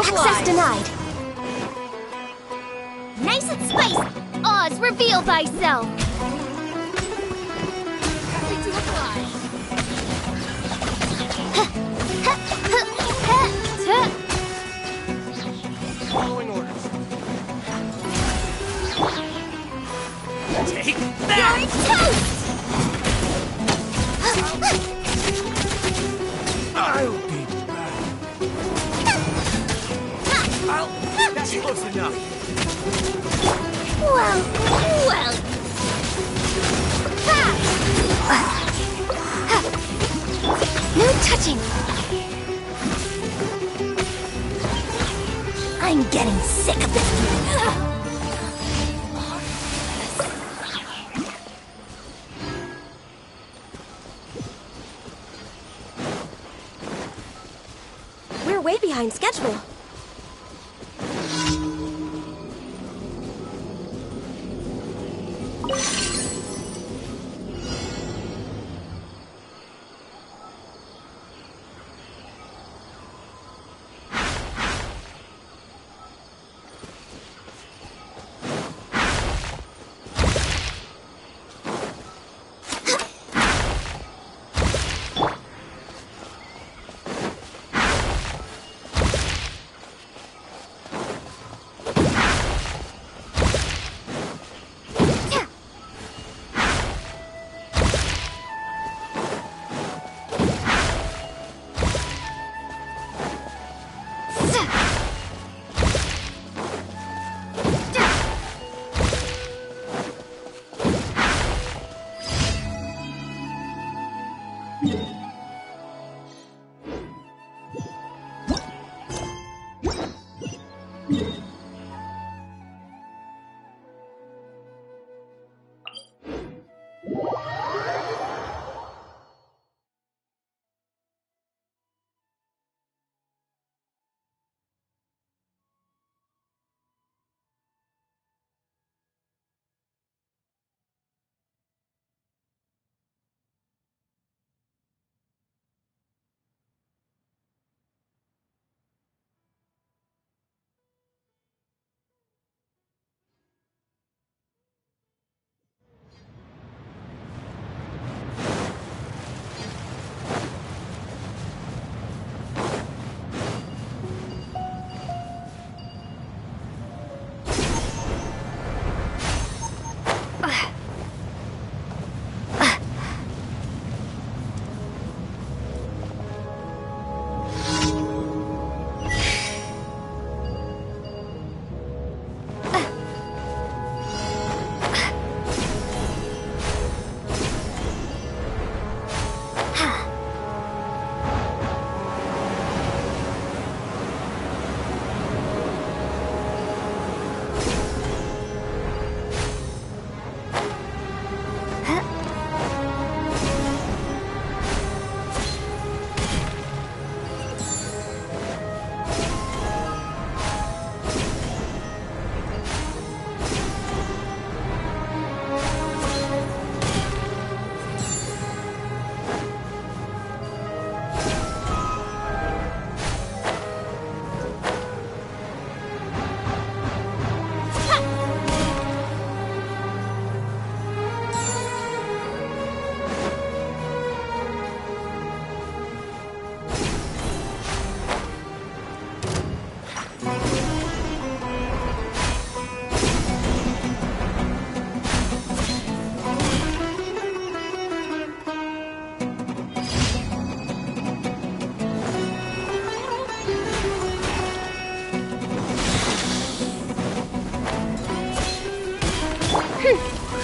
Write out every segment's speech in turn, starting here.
Access denied. Nice and spicy. Oz, reveal thyself. Happy to apply. Following orders. Take that! You're toast! I'll be back. That's close enough. Well. No touching. I'm getting sick of this. We're way behind schedule.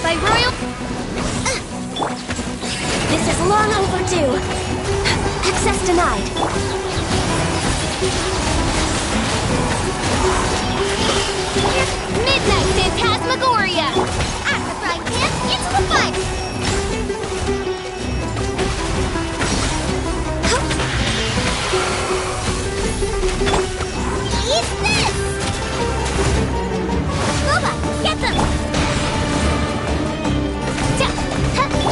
by royal... This is long overdue. Access denied. Midnight Phantasmagoria! At the frying pan, into the fire! Eat this! Boba, get them! Ta, ha. Ta, ha.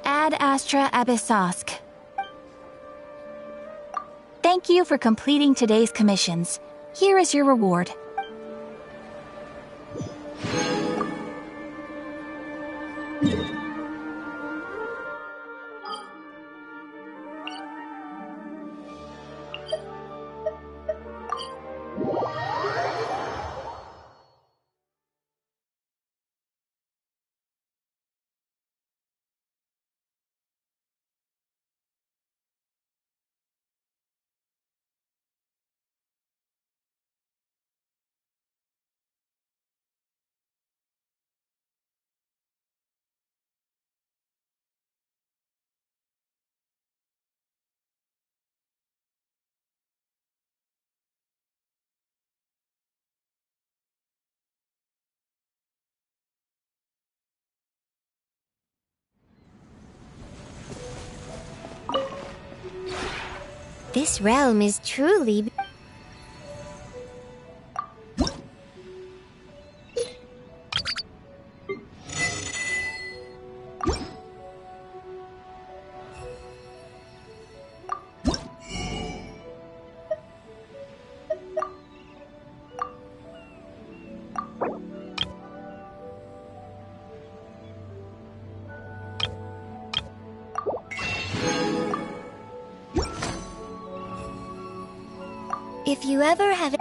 Ad Astra Abyssosk. Thank you for completing today's commissions. Here is your reward. This realm is truly... If you ever have...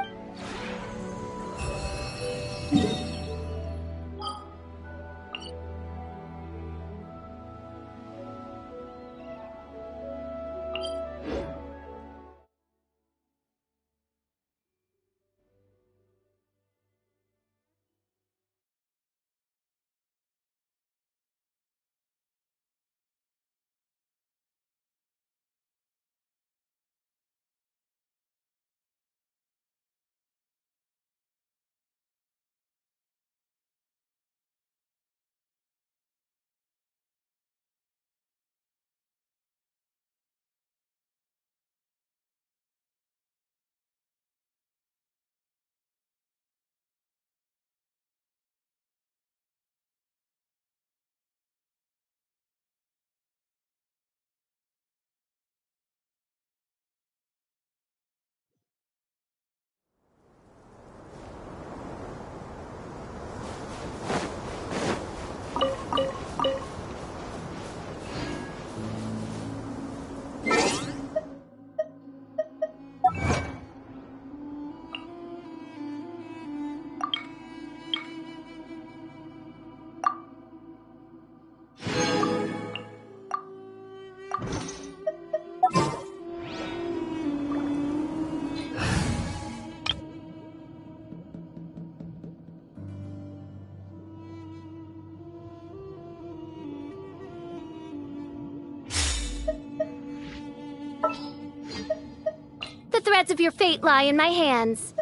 threads of your fate lie in my hands.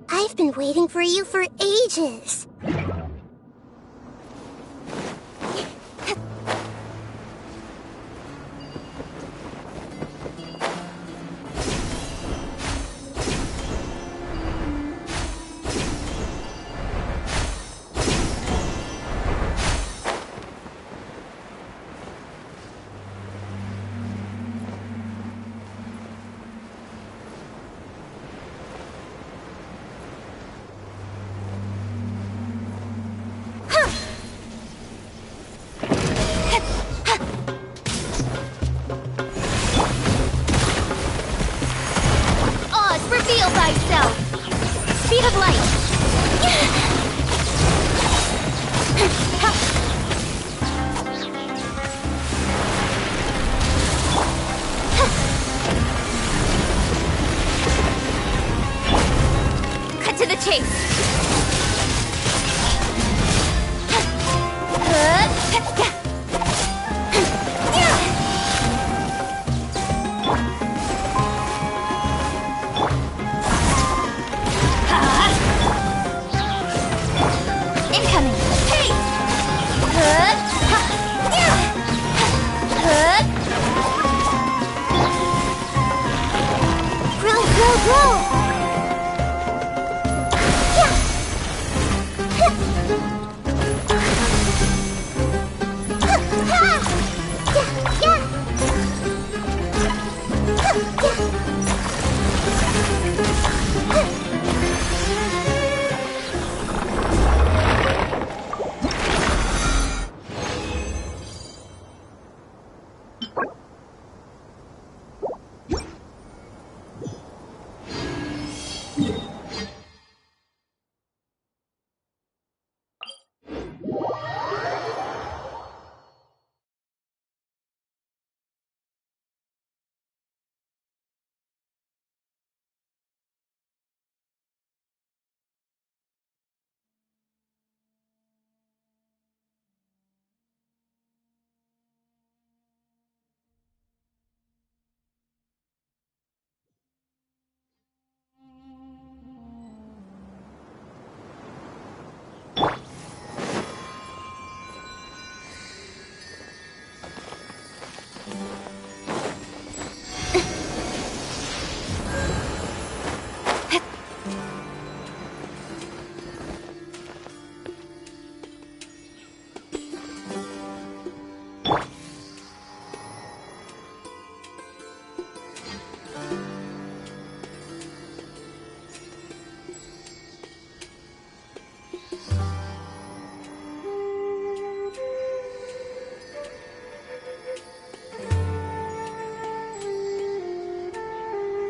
I've been waiting for you for ages. Reveal thyself! Speed of light! Cut to the chase!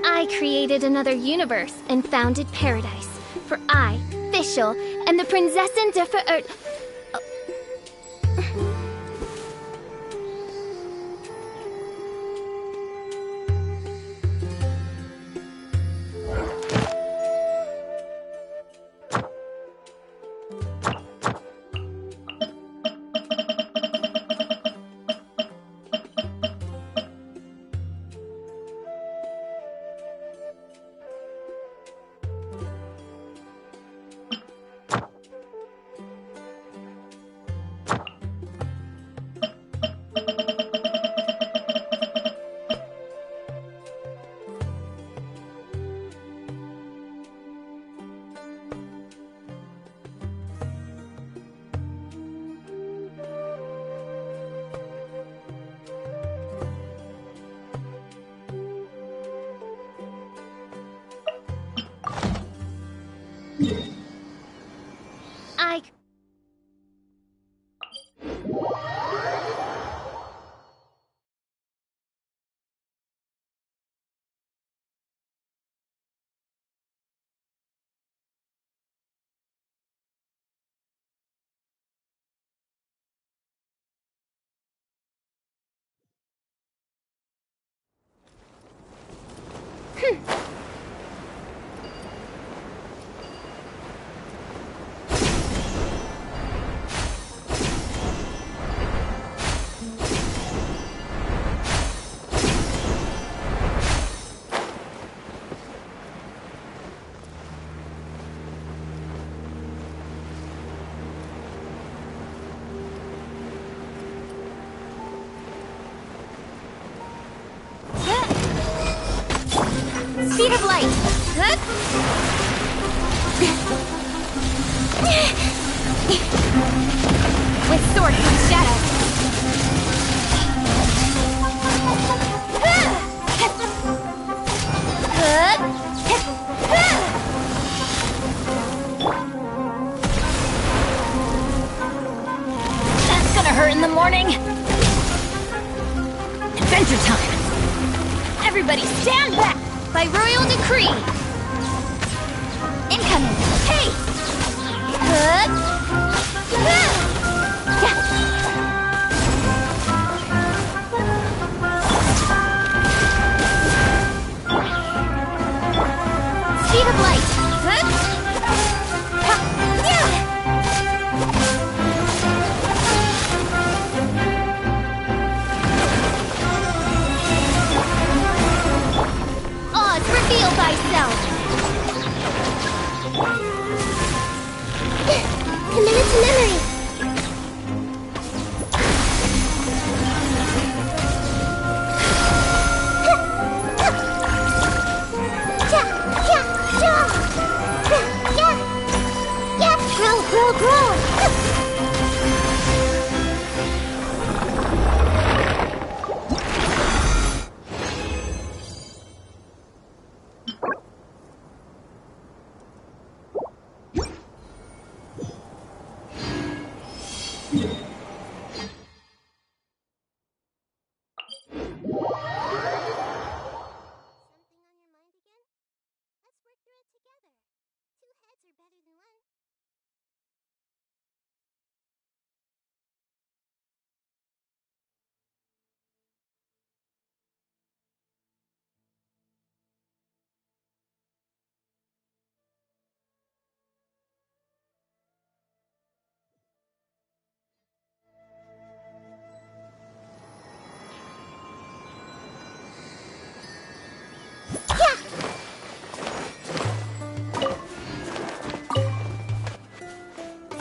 I created another universe and founded paradise. For I, Fischl, am the Prinzessin der Verirrt... Speed of light! Huh? With sword comes shadow! That's gonna hurt in the morning. Adventure time. Everybody stand back. By royal decree! Incoming. Hey! Speed of light! Oz, reveal thyself! Committed to memory. Grow.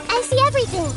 I see everything.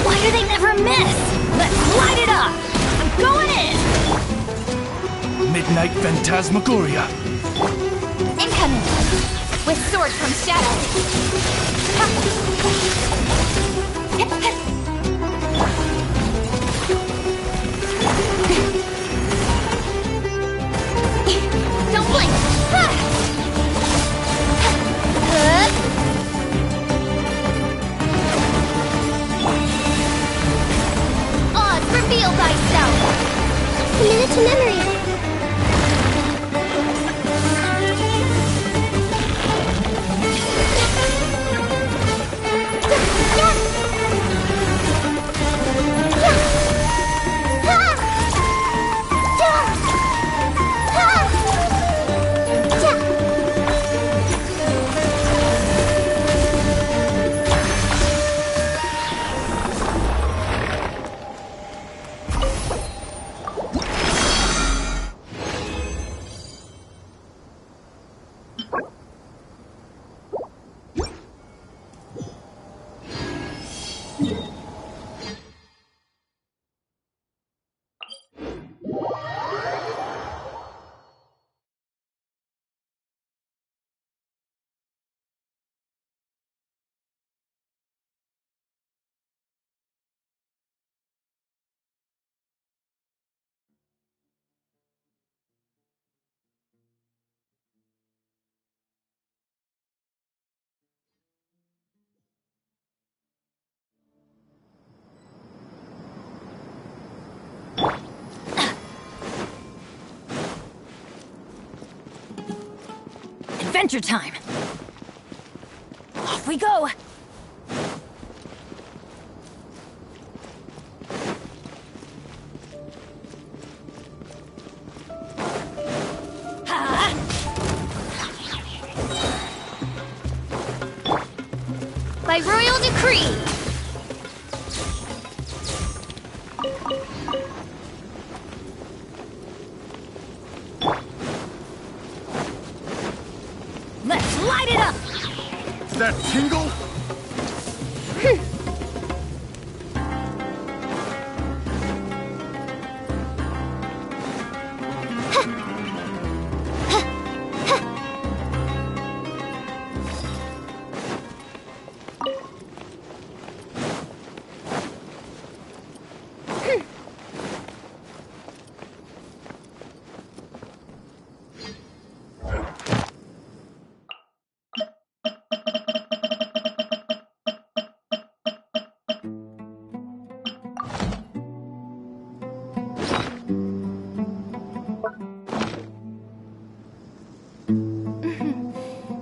Why do they never miss? Let's light it up! I'm going in! Midnight Phantasmagoria. Incoming! With sword from shadow. Don't blink! Odds reveal thyself! Commit to memory. Adventure time! Off we go! By royal decree! Let's light it up! That tingle?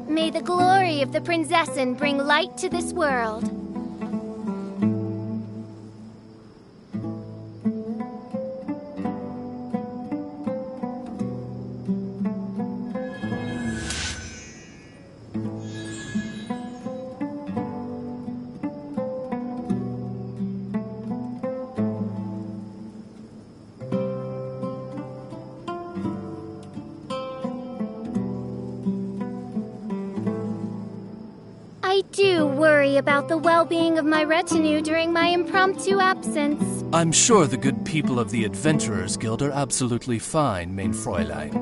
May the glory of the Prinzessin bring light to this world. I do worry about the well-being of my retinue during my impromptu absence. I'm sure the good people of the Adventurers Guild are absolutely fine, mein Fräulein.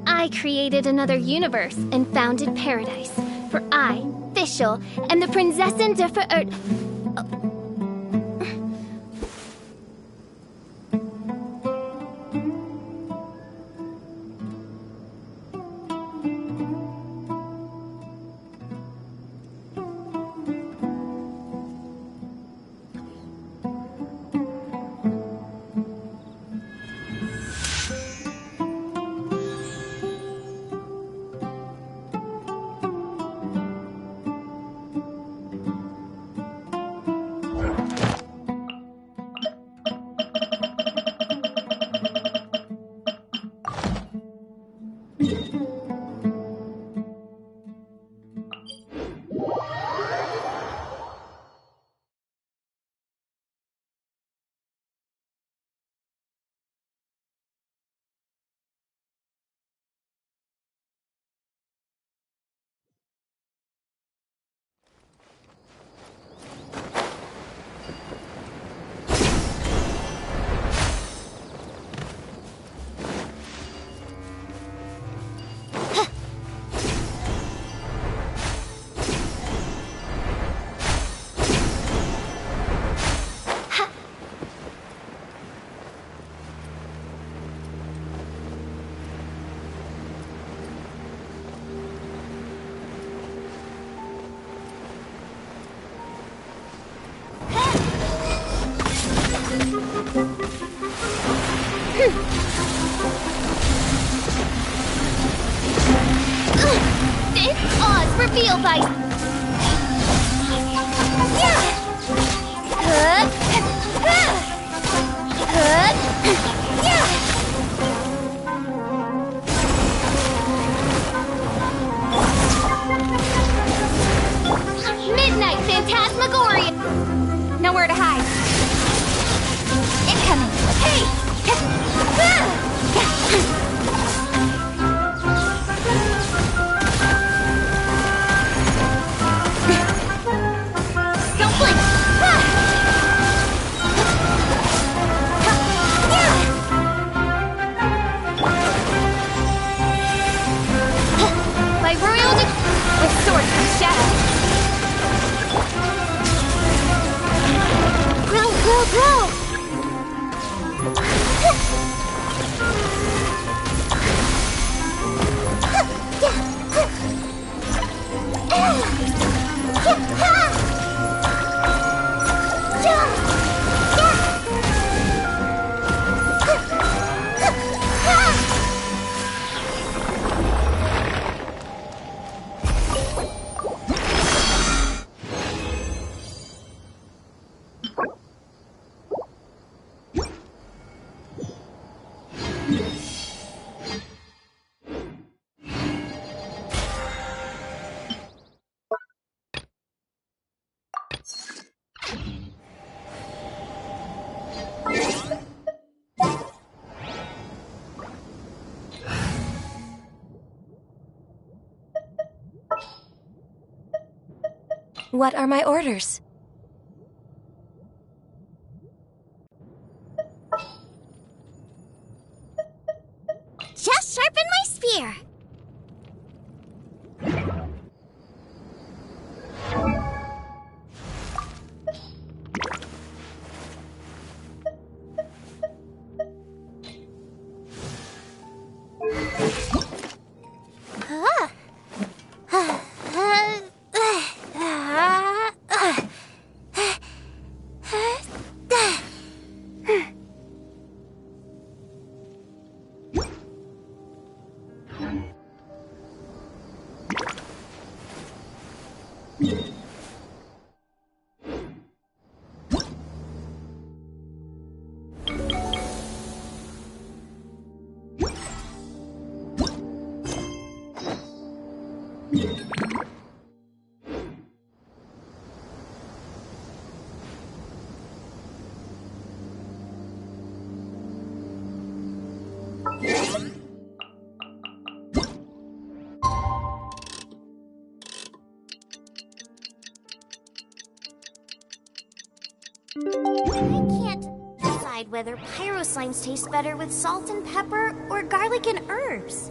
I created another universe and founded paradise. For I, Fischl, am the Prinzessin der royal vice! Midnight Phantasmagoria! Nowhere to hide. Incoming! Hey! Don't blink! By royal with sword from shadow. Grow, grow, grow! What are my orders? Just sharpen my spear! I can't decide whether pyro slimes taste better with salt and pepper or garlic and herbs.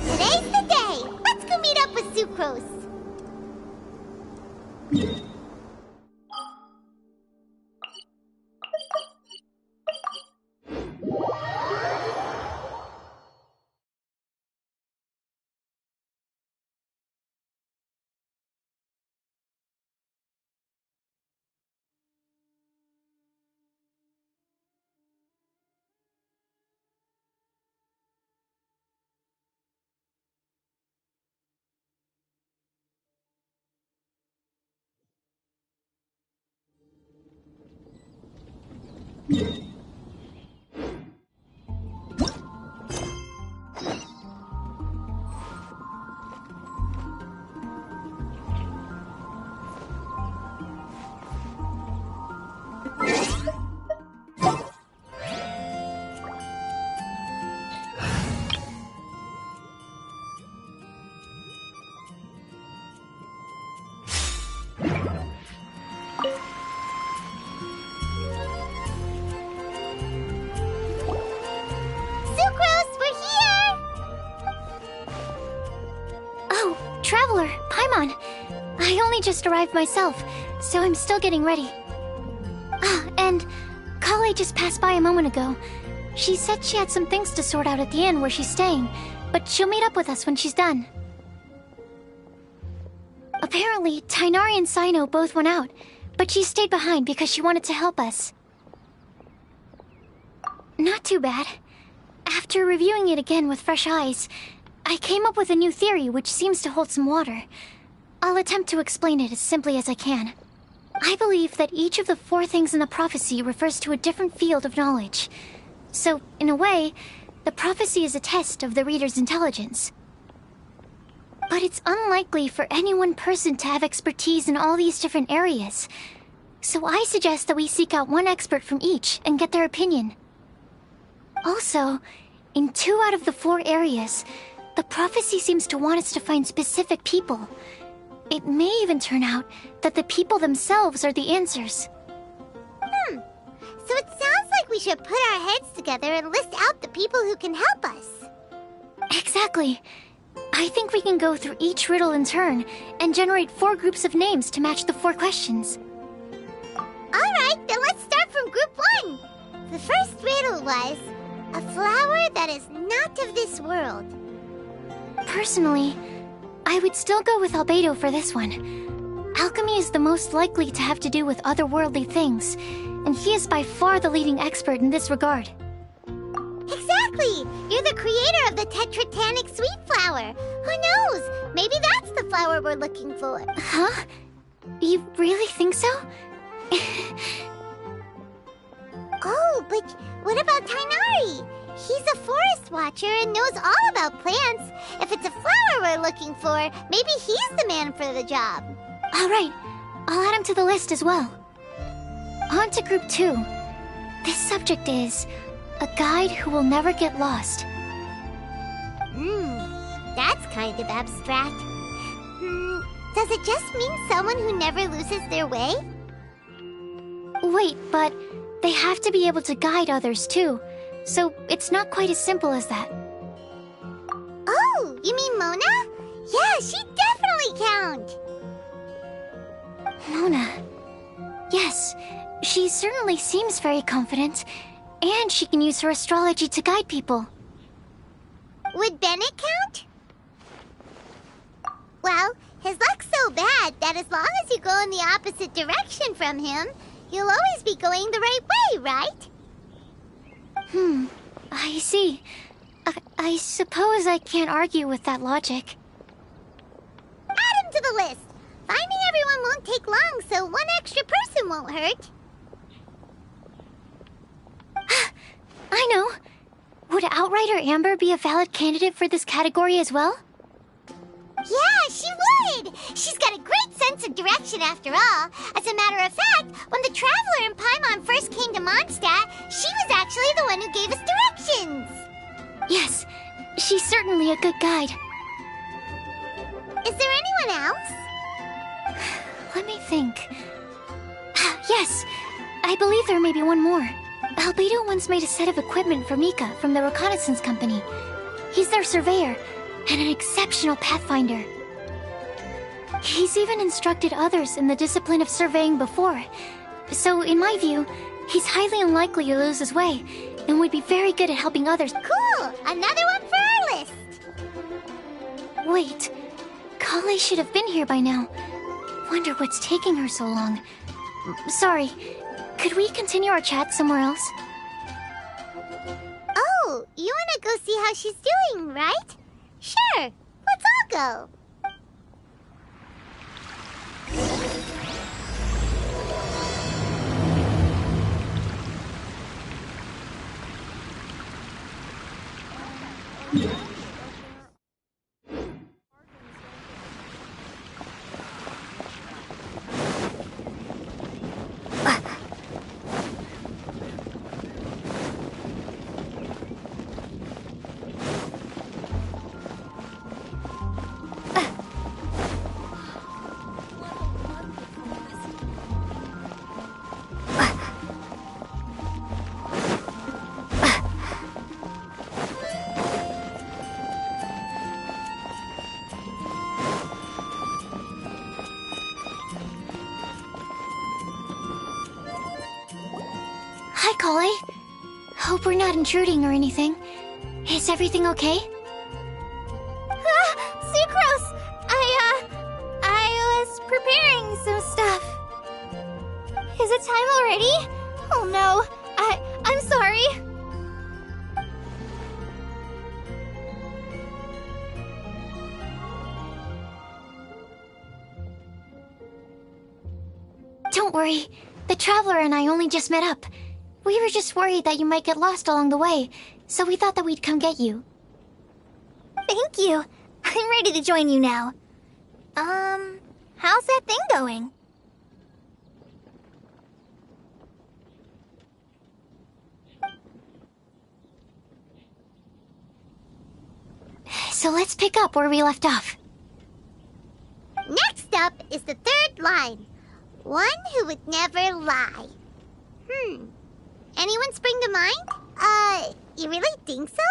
Today's the day! Let's go meet up with Sucrose! Sucrose, we're here! Traveler, Paimon. I only just arrived myself, so I'm still getting ready. Ah, and Kale just passed by a moment ago. She said she had some things to sort out at the inn where she's staying, but she'll meet up with us when she's done. Apparently, Tainari and Sino both went out, but she stayed behind because she wanted to help us. Not too bad. After reviewing it again with fresh eyes, I came up with a new theory which seems to hold some water. I'll attempt to explain it as simply as I can. I believe that each of the 4 things in the prophecy refers to a different field of knowledge. So, in a way, the prophecy is a test of the reader's intelligence. But it's unlikely for any one person to have expertise in all these different areas. So I suggest that we seek out one expert from each and get their opinion. Also, in 2 out of the 4 areas, the prophecy seems to want us to find specific people. It may even turn out that the people themselves are the answers. So it sounds like we should put our heads together and list out the people who can help us. Exactly. I think we can go through each riddle in turn and generate 4 groups of names to match the 4 questions. Alright, then let's start from group 1. The first riddle was, a flower that is not of this world. Personally, I would still go with Albedo for this one. Alchemy is the most likely to have to do with otherworldly things, and he is by far the leading expert in this regard. Exactly! You're the creator of the tetratanic sweet flower. Who knows? Maybe that's the flower we're looking for. Huh? You really think so? Oh, but what about Tainari? He's a forest watcher and knows all about plants. If it's a flower we're looking for, maybe he's the man for the job. Alright, I'll add him to the list as well. On to group 2. This subject is a guide who will never get lost. That's kind of abstract. Does it just mean someone who never loses their way? Wait, but they have to be able to guide others too, so it's not quite as simple as that. Oh, you mean Mona? Yeah, she definitely count. Mona. Yes, she certainly seems very confident, and she can use her astrology to guide people. Would Bennett count? Well, his luck's so bad that as long as you go in the opposite direction from him, you'll always be going the right way, right? I see. I suppose I can't argue with that logic. Add him to the list. Finding everyone won't take long, so one extra person won't hurt. I know. Would Outrider Amber be a valid candidate for this category as well? Yeah, she would! She's got a great sense of direction after all. As a matter of fact, when the Traveler and Paimon first came to Mondstadt, she was actually the one who gave us directions. Yes, she's certainly a good guide. Is there anyone else? Let me think. Yes, I believe there may be one more. Albedo once made a set of equipment for Mika from the reconnaissance company. He's their surveyor and an exceptional pathfinder. He's even instructed others in the discipline of surveying before. So, in my view, he's highly unlikely to lose his way and would be very good at helping others. Cool! Another one for our list! Wait, Kale should have been here by now. Wonder what's taking her so long. Sorry, could we continue our chat somewhere else? Oh, you wanna go see how she's doing, right? Sure, let's all go. Hi, Collie. Hope we're not intruding or anything. Is everything okay? Sucrose! I was preparing some stuff. Is it time already? Oh no, I'm sorry. Don't worry. The Traveler and I only just met up. We were just worried that you might get lost along the way, so we thought that we'd come get you. Thank you. I'm ready to join you now. How's that thing going? So let's pick up where we left off. Next up is the third line. One who would never lie. Anyone spring to mind? You really think so?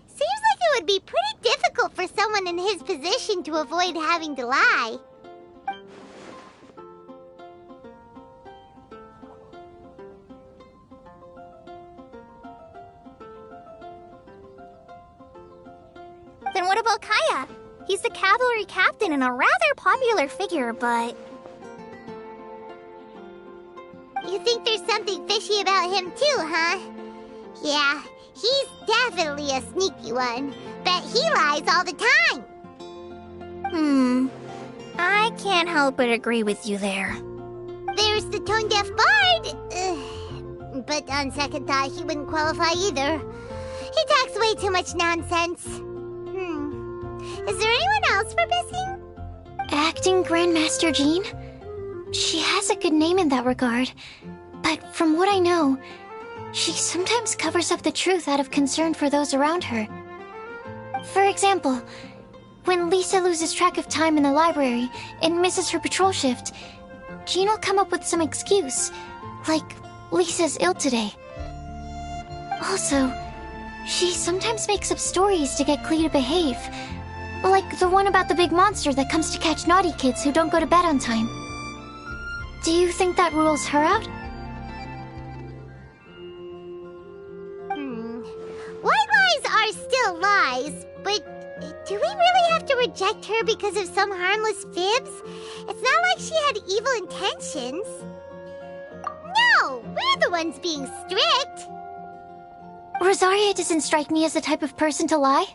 Seems like it would be pretty difficult for someone in his position to avoid having to lie. Then what about Kaya? He's the cavalry captain and a rather popular figure, but... You think there's something fishy about him too, huh? Yeah, he's definitely a sneaky one. Bet he lies all the time. I can't help but agree with you there. There's the tone-deaf bard. But on second thought, he wouldn't qualify either. He talks way too much nonsense. Is there anyone else we're missing? Acting Grandmaster Jean? She has a good name in that regard, but from what I know, she sometimes covers up the truth out of concern for those around her. For example, when Lisa loses track of time in the library and misses her patrol shift, Jean will come up with some excuse, like Lisa's ill today. Also, she sometimes makes up stories to get Klee to behave, like the one about the big monster that comes to catch naughty kids who don't go to bed on time. Do you think that rules her out? White lies are still lies, but do we really have to reject her because of some harmless fibs? It's not like she had evil intentions. No, we're the ones being strict. Rosaria doesn't strike me as the type of person to lie.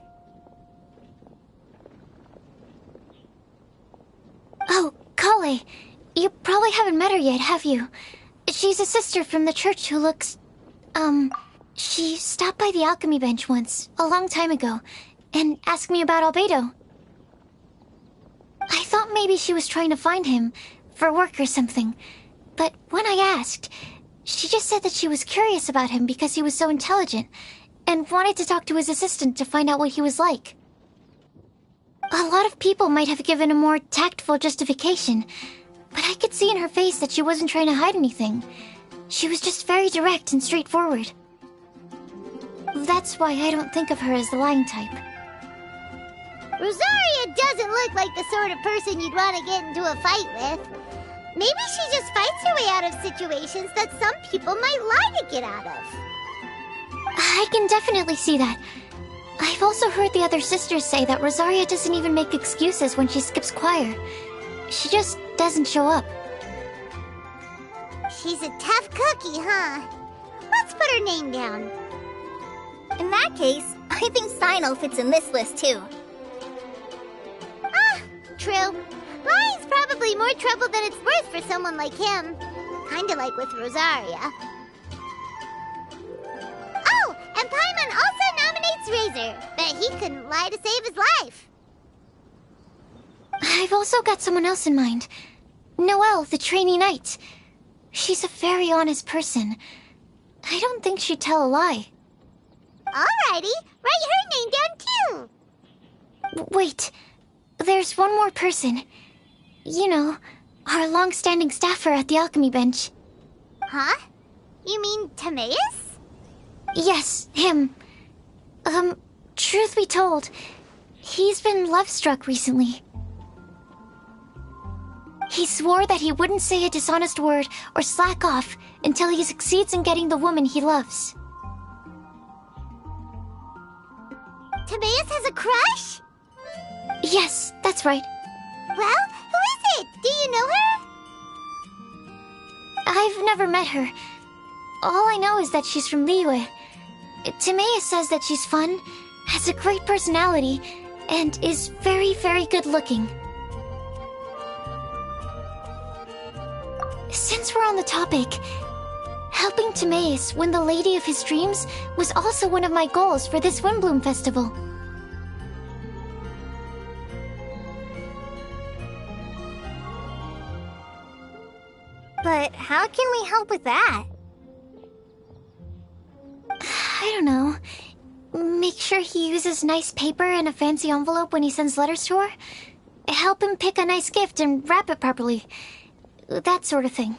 Oh, Kale, you probably haven't met her yet, have you? She's a sister from the church who looks... She stopped by the alchemy bench once, a long time ago, and asked me about Albedo. I thought maybe she was trying to find him, for work or something. But when I asked, she just said that she was curious about him because he was so intelligent, and wanted to talk to his assistant to find out what he was like. A lot of people might have given a more tactful justification, but I could see in her face that she wasn't trying to hide anything. She was just very direct and straightforward. That's why I don't think of her as the lying type. Rosaria doesn't look like the sort of person you'd want to get into a fight with. Maybe she just fights her way out of situations that some people might lie to get out of. I can definitely see that. I've also heard the other sisters say that Rosaria doesn't even make excuses when she skips choir. She just doesn't show up. She's a tough cookie, huh? Let's put her name down. In that case, I think Sino fits in this list too. Ah, true. Lying's probably more trouble than it's worth for someone like him. Kinda like with Rosaria. Oh, and Paimon also nominates Razor. Bet he couldn't lie to save his life. I've also got someone else in mind. Noelle, the trainee knight. She's a very honest person. I don't think she'd tell a lie. Alrighty, write her name down too. Wait, there's one more person. You know, our long-standing staffer at the alchemy bench. Huh? You mean Timaeus? Yes, him. Truth be told, he's been love-struck recently. He swore that he wouldn't say a dishonest word or slack off until he succeeds in getting the woman he loves. Timaeus has a crush? Yes, that's right. Well, who is it? Do you know her? I've never met her. All I know is that she's from Liyue. Timaeus says that she's fun, has a great personality, and is very, very good looking. Since we're on the topic, helping Timaeus win the lady of his dreams was also one of my goals for this Windbloom Festival. But how can we help with that? I don't know. Make sure he uses nice paper and a fancy envelope when he sends letters to her. Help him pick a nice gift and wrap it properly. That sort of thing.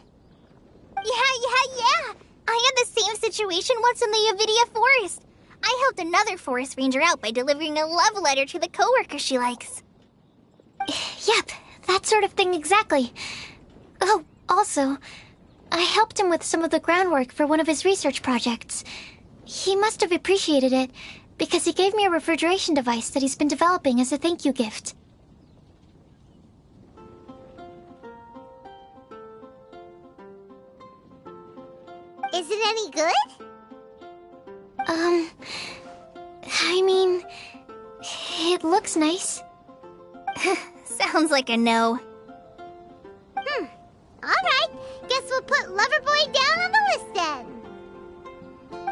Yeah. I had the same situation once in the Avidia Forest. I helped another forest ranger out by delivering a love letter to the coworker she likes. Yep, that sort of thing exactly. Oh, also, I helped him with some of the groundwork for one of his research projects. He must have appreciated it, because he gave me a refrigeration device that he's been developing as a thank you gift. Is it any good? I mean, it looks nice. Sounds like a no. Alright, guess we'll put Loverboy down on the list then.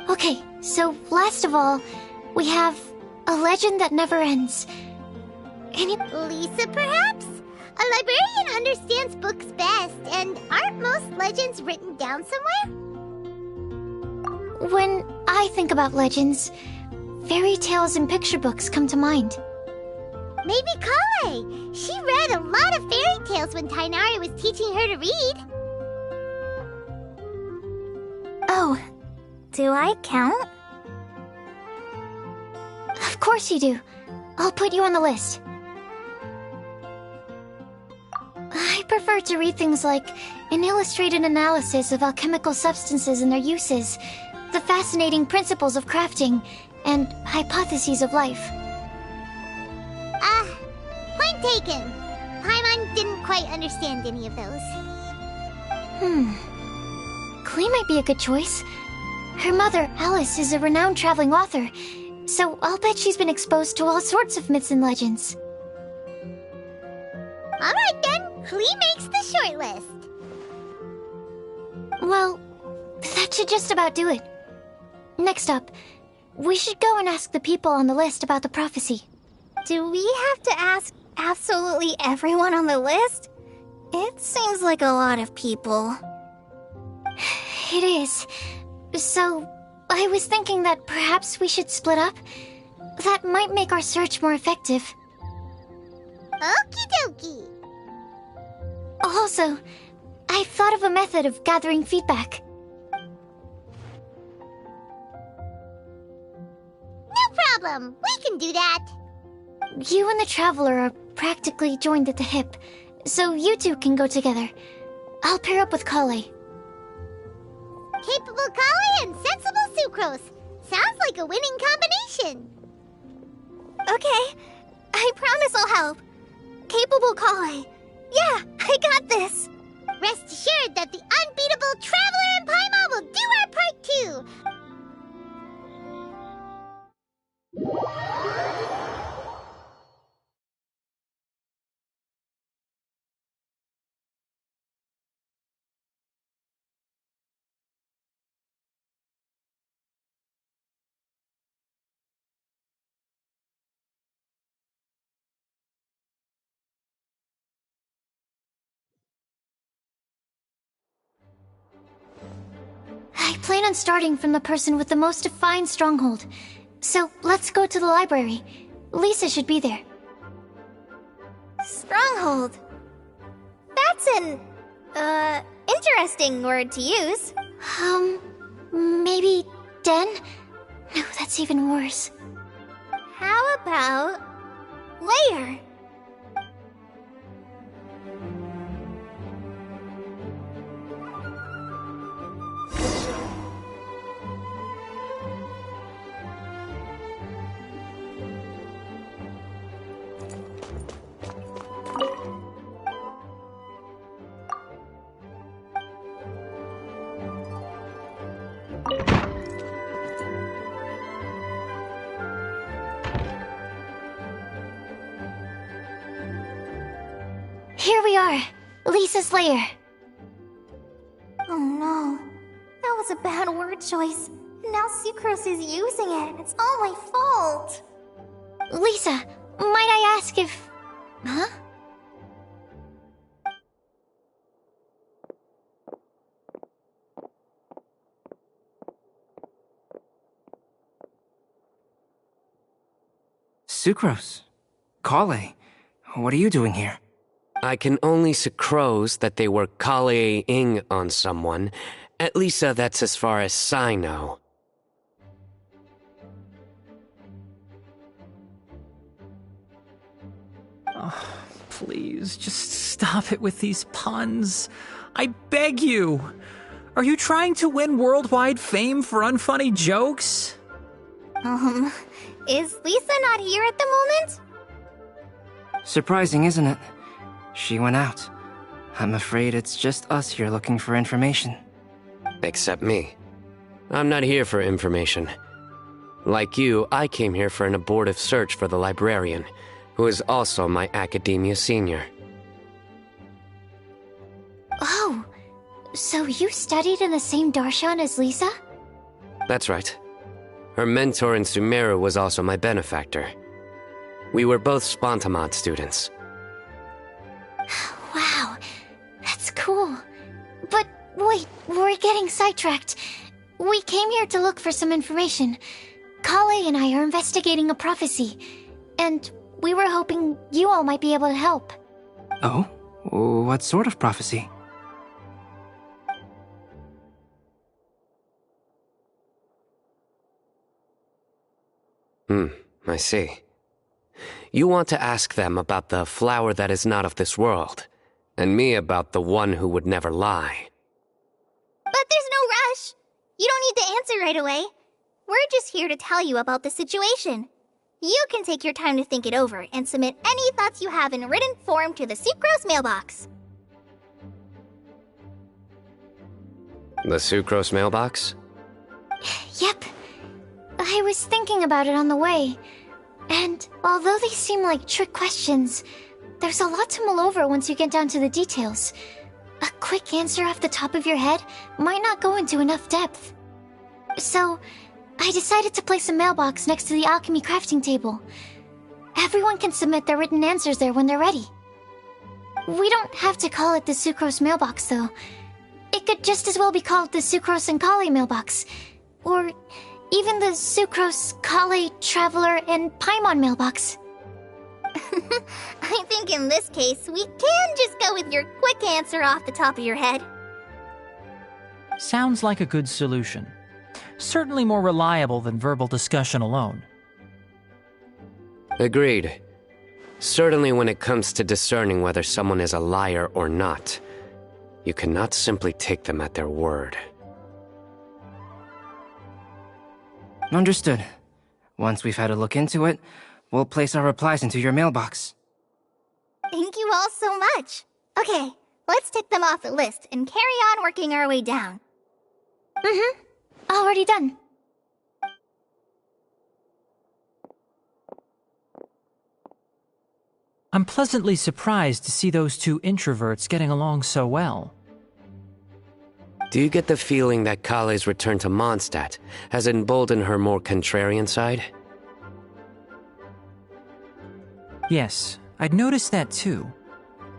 Okay, so last of all, we have a legend that never ends. Lisa, perhaps? A librarian understands books best, and aren't most legends written down somewhere? When I think about legends, fairy tales and picture books come to mind. Maybe Kale. She read a lot of fairy tales when Tainari was teaching her to read. Oh, do I count? Of course you do. I'll put you on the list. I prefer to read things like an illustrated analysis of alchemical substances and their uses, the fascinating principles of crafting, and hypotheses of life. Point taken. Paimon didn't quite understand any of those. Klee might be a good choice. Her mother, Alice, is a renowned traveling author, so I'll bet she's been exposed to all sorts of myths and legends. Alright then, Klee makes the short list. Well, that should just about do it. Next up, we should go and ask the people on the list about the prophecy. Do we have to ask absolutely everyone on the list? It seems like a lot of people. It is. So, I was thinking that perhaps we should split up. That might make our search more effective. Okie dokie. Also, I've thought of a method of gathering feedback. No problem. We can do that. You and the Traveler are practically joined at the hip, so you two can go together. I'll pair up with Kale. Capable Kale and sensible Sucrose. Sounds like a winning combination. Okay, I promise I'll help. Capable Kale. Yeah, I got this. Rest assured that the unbeatable Traveler and Paimon will do our part too. I plan on starting from the person with the most defined stronghold. So, let's go to the library. Lisa should be there. Stronghold. That's an, interesting word to use. Maybe den? No, that's even worse. How about layer? Here we are, Lisa's lair. Oh no. That was a bad word choice. Now Sucrose is using it, and it's all my fault. Lisa, might I ask if... Huh? Sucrose. Kale. What are you doing here? I can only sucrose that they were Kale-ing on someone. At least that's as far as I know. Oh, please, just stop it with these puns. I beg you. Are you trying to win worldwide fame for unfunny jokes? Is Lisa not here at the moment? Surprising, isn't it? She went out. I'm afraid it's just us here looking for information. Except me. I'm not here for information. Like you, I came here for an abortive search for the librarian, who is also my academia senior. Oh, so you studied in the same darshan as Lisa? That's right. Her mentor in Sumeru was also my benefactor. We were both Spontamod students. Wow, that's cool. But wait, we're getting sidetracked. We came here to look for some information. Kale and I are investigating a prophecy, and we were hoping you all might be able to help. Oh? What sort of prophecy? I see. You want to ask them about the flower that is not of this world, and me about the one who would never lie. But there's no rush. You don't need to answer right away. We're just here to tell you about the situation. You can take your time to think it over and submit any thoughts you have in written form to the Sucrose mailbox. The Sucrose mailbox? Yep. I was thinking about it on the way. And although they seem like trick questions, there's a lot to mull over once you get down to the details. A quick answer off the top of your head might not go into enough depth. So, I decided to place a mailbox next to the alchemy crafting table. Everyone can submit their written answers there when they're ready. We don't have to call it the Sucrose mailbox, though. It could just as well be called the Sucrose and Kale mailbox. Or even the Sucrose, Kale, Traveler, and Paimon mailbox. I think in this case, we can just go with your quick answer off the top of your head. Sounds like a good solution. Certainly more reliable than verbal discussion alone. Agreed. Certainly when it comes to discerning whether someone is a liar or not, you cannot simply take them at their word. Understood. Once we've had a look into it, we'll place our replies into your mailbox. Thank you all so much. Okay, let's tick them off the list and carry on working our way down. Already done. I'm pleasantly surprised to see those two introverts getting along so well. Do you get the feeling that Kale's return to Mondstadt has emboldened her more contrarian side? Yes, I'd noticed that too.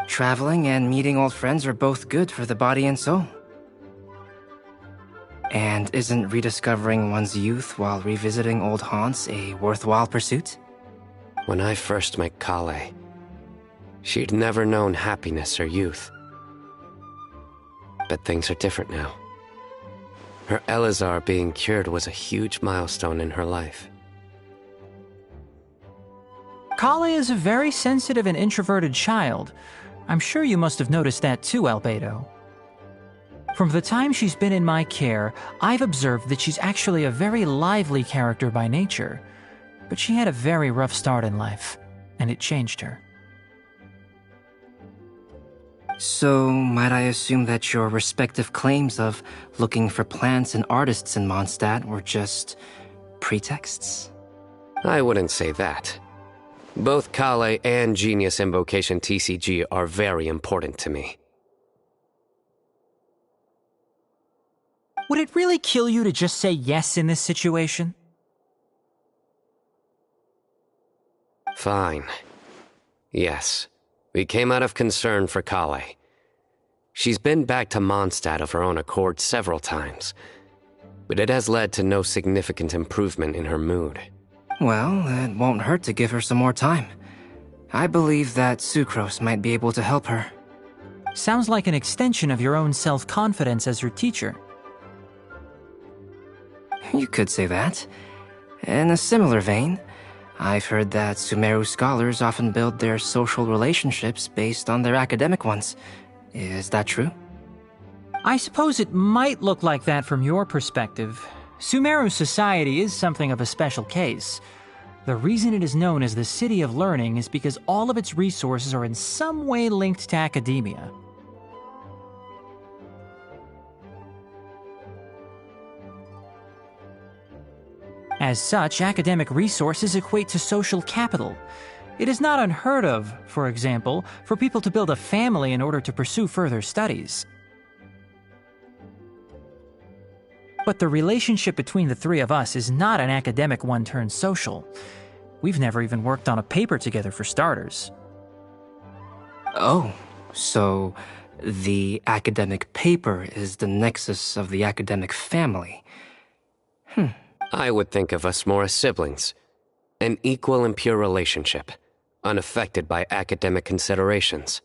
Traveling and meeting old friends are both good for the body and soul. And isn't rediscovering one's youth while revisiting old haunts a worthwhile pursuit? When I first met Kale, she'd never known happiness or youth. But things are different now. Her Elazar being cured was a huge milestone in her life. Kale is a very sensitive and introverted child. I'm sure you must have noticed that too, Albedo. From the time she's been in my care, I've observed that she's actually a very lively character by nature. But she had a very rough start in life, and it changed her. So, might I assume that your respective claims of looking for plants and artists in Mondstadt were just pretexts? I wouldn't say that. Both Kale and Genius Invocation TCG are very important to me. Would it really kill you to just say yes in this situation? Fine. Yes. We came out of concern for Kale. She's been back to Mondstadt of her own accord several times, but it has led to no significant improvement in her mood. Well, it won't hurt to give her some more time. I believe that Sucrose might be able to help her. Sounds like an extension of your own self-confidence as her teacher. You could say that. In a similar vein, I've heard that Sumeru scholars often build their social relationships based on their academic ones. Is that true? I suppose it might look like that from your perspective. Sumeru society is something of a special case. The reason it is known as the City of Learning is because all of its resources are in some way linked to academia. As such, academic resources equate to social capital. It is not unheard of, for example, for people to build a family in order to pursue further studies. But the relationship between the three of us is not an academic one turned social. We've never even worked on a paper together for starters. Oh, so the academic paper is the nexus of the academic family. I would think of us more as siblings. An equal and pure relationship, unaffected by academic considerations.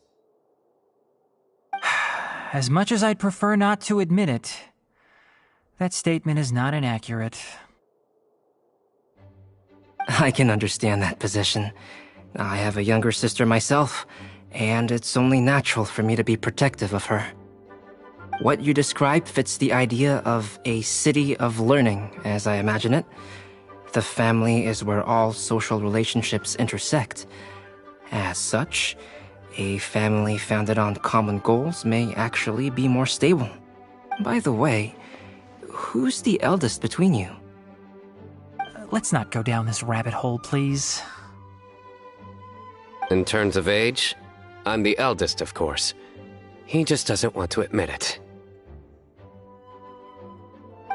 As much as I'd prefer not to admit it, that statement is not inaccurate. I can understand that position. I have a younger sister myself, and it's only natural for me to be protective of her. What you describe fits the idea of a city of learning, as I imagine it. The family is where all social relationships intersect. As such, a family founded on common goals may actually be more stable. By the way, who's the eldest between you? Let's not go down this rabbit hole, please. In terms of age, I'm the eldest, of course. He just doesn't want to admit it.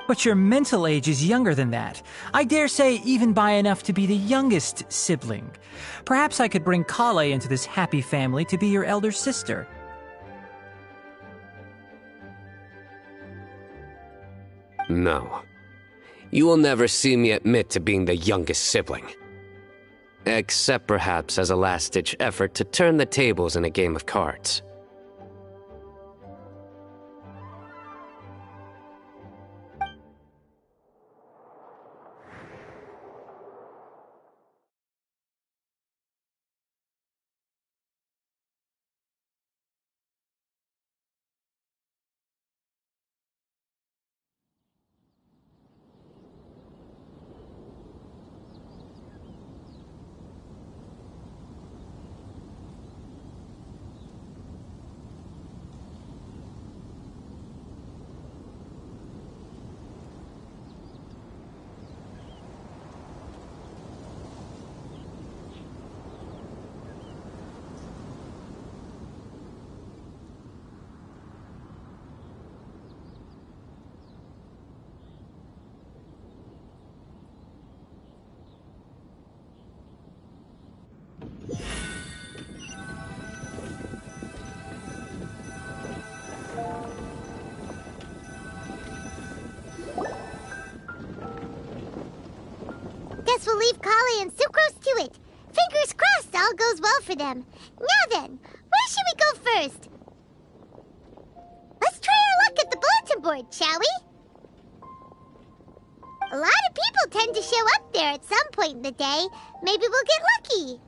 But your mental age is younger than that. I dare say even by enough to be the youngest sibling. Perhaps I could bring Kale into this happy family to be your elder sister. No. You will never see me admit to being the youngest sibling. Except perhaps as a last-ditch effort to turn the tables in a game of cards. Guess we'll leave Kale and Sucrose to it. Fingers crossed all goes well for them. Now then, where should we go first? Let's try our luck at the bulletin board, shall we? A lot of people tend to show up there at some point in the day. Maybe we'll get lucky.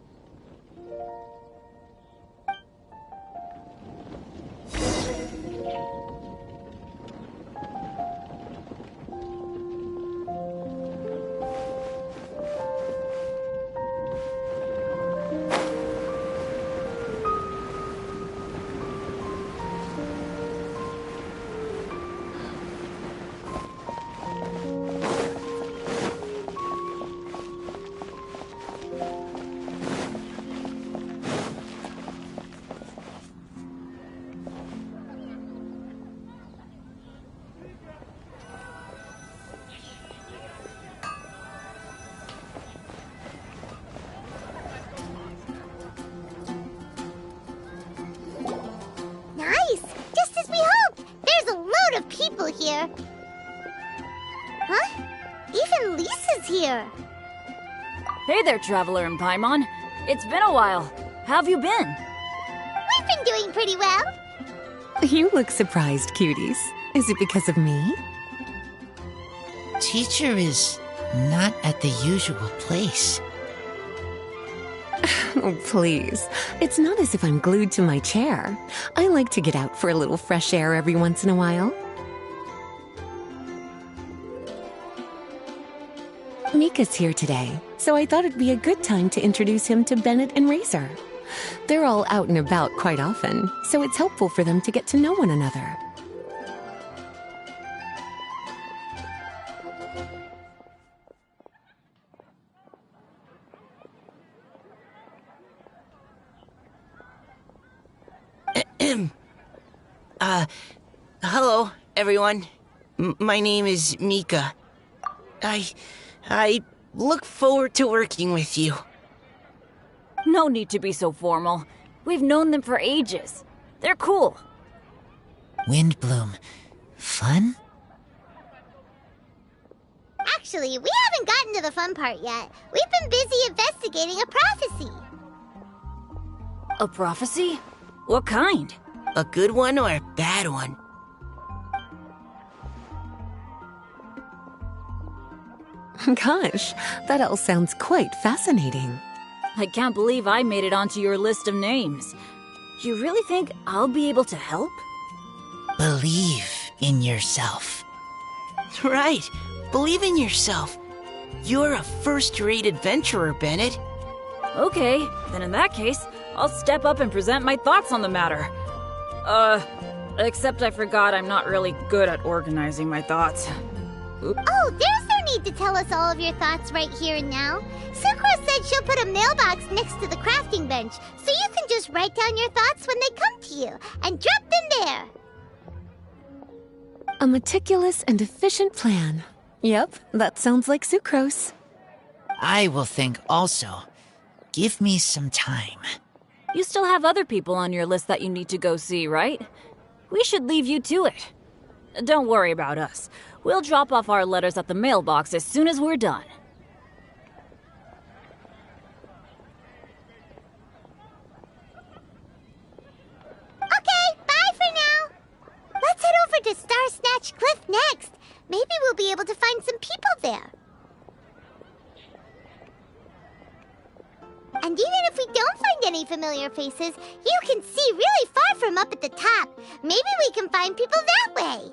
here. Huh? Even Lisa's here. Hey there, Traveler in Paimon. It's been a while. How have you been? We've been doing pretty well. You look surprised, cuties. Is it because of me? Teacher is not at the usual place. Oh, please. It's not as if I'm glued to my chair. I like to get out for a little fresh air every once in a while. Mika's here today, so I thought it'd be a good time to introduce him to Bennett and Razor. They're all out and about quite often, so it's helpful for them to get to know one another. Hello, everyone. My name is Mika. I look forward to working with you. No need to be so formal. We've known them for ages. They're cool. Windbloom. Fun? Actually, we haven't gotten to the fun part yet. We've been busy investigating a prophecy. A prophecy? What kind? A good one or a bad one? Gosh, that all sounds quite fascinating. I can't believe I made it onto your list of names. You really think I'll be able to help? Believe in yourself. Right. Believe in yourself. You're a first-rate adventurer, Bennett. Okay, then in that case, I'll step up and present my thoughts on the matter. Except I forgot I'm not really good at organizing my thoughts. Oops. Oh, there's no need to tell us all of your thoughts right here and now. Sakura said she'll put a mailbox next to the crafting bench, so you can just write down your thoughts when they come to you, and drop them there. A meticulous and efficient plan. Yep, that sounds like sucrose. I will think also. Give me some time. You still have other people on your list that you need to go see, right? We should leave you to it. Don't worry about us. We'll drop off our letters at the mailbox as soon as we're done. Okay, bye for now. Let's head over to Star Snatch Cliff next. Maybe we'll be able to find some people there. And even if we don't find any familiar faces, you can see really far from up at the top. Maybe we can find people that way.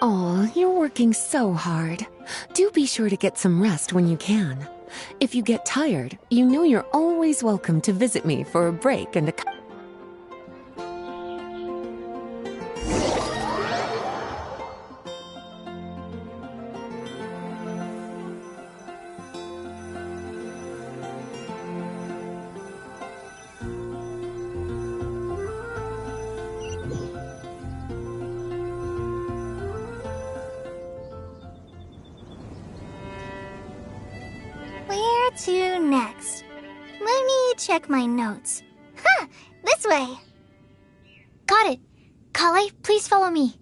Aw, you're working so hard. Do be sure to get some rest when you can. If you get tired, you know you're always welcome to visit me for a break and a... Where to next? Let me check my notes. Huh, this way. Got it. Kale, please follow me.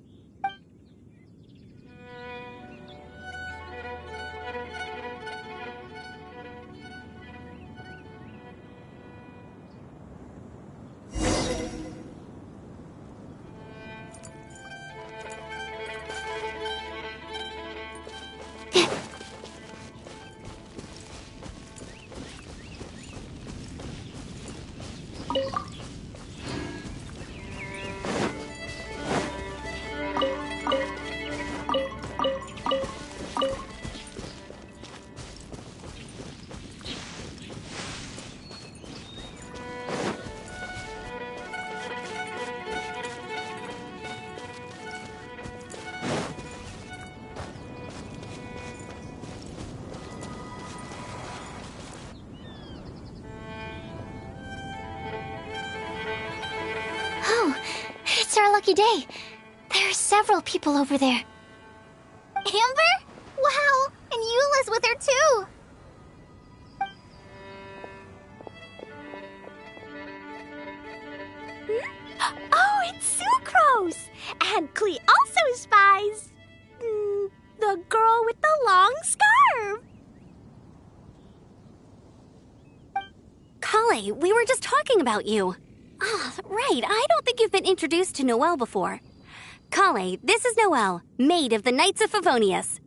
It's our lucky day. There are several people over there. Amber? Wow, and Eula's with her too. Oh, it's Sucrose! Sucrose! And Klee also spies... the girl with the long scarf! Kale, we were just talking about you. Ah, right, I don't think you've been introduced to Noelle before. Kale, this is Noelle, maid of the Knights of Favonius.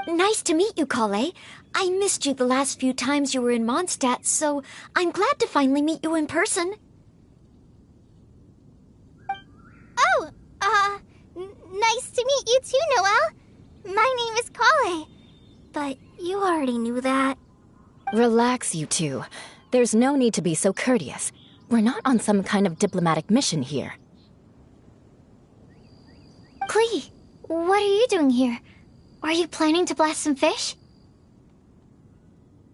Nice to meet you, Kale. I missed you the last few times you were in Mondstadt, so I'm glad to finally meet you in person. Oh, nice to meet you too, Noelle. My name is Kale. But you already knew that. Relax, you two. There's no need to be so courteous. We're not on some kind of diplomatic mission here. Klee, what are you doing here? Are you planning to blast some fish?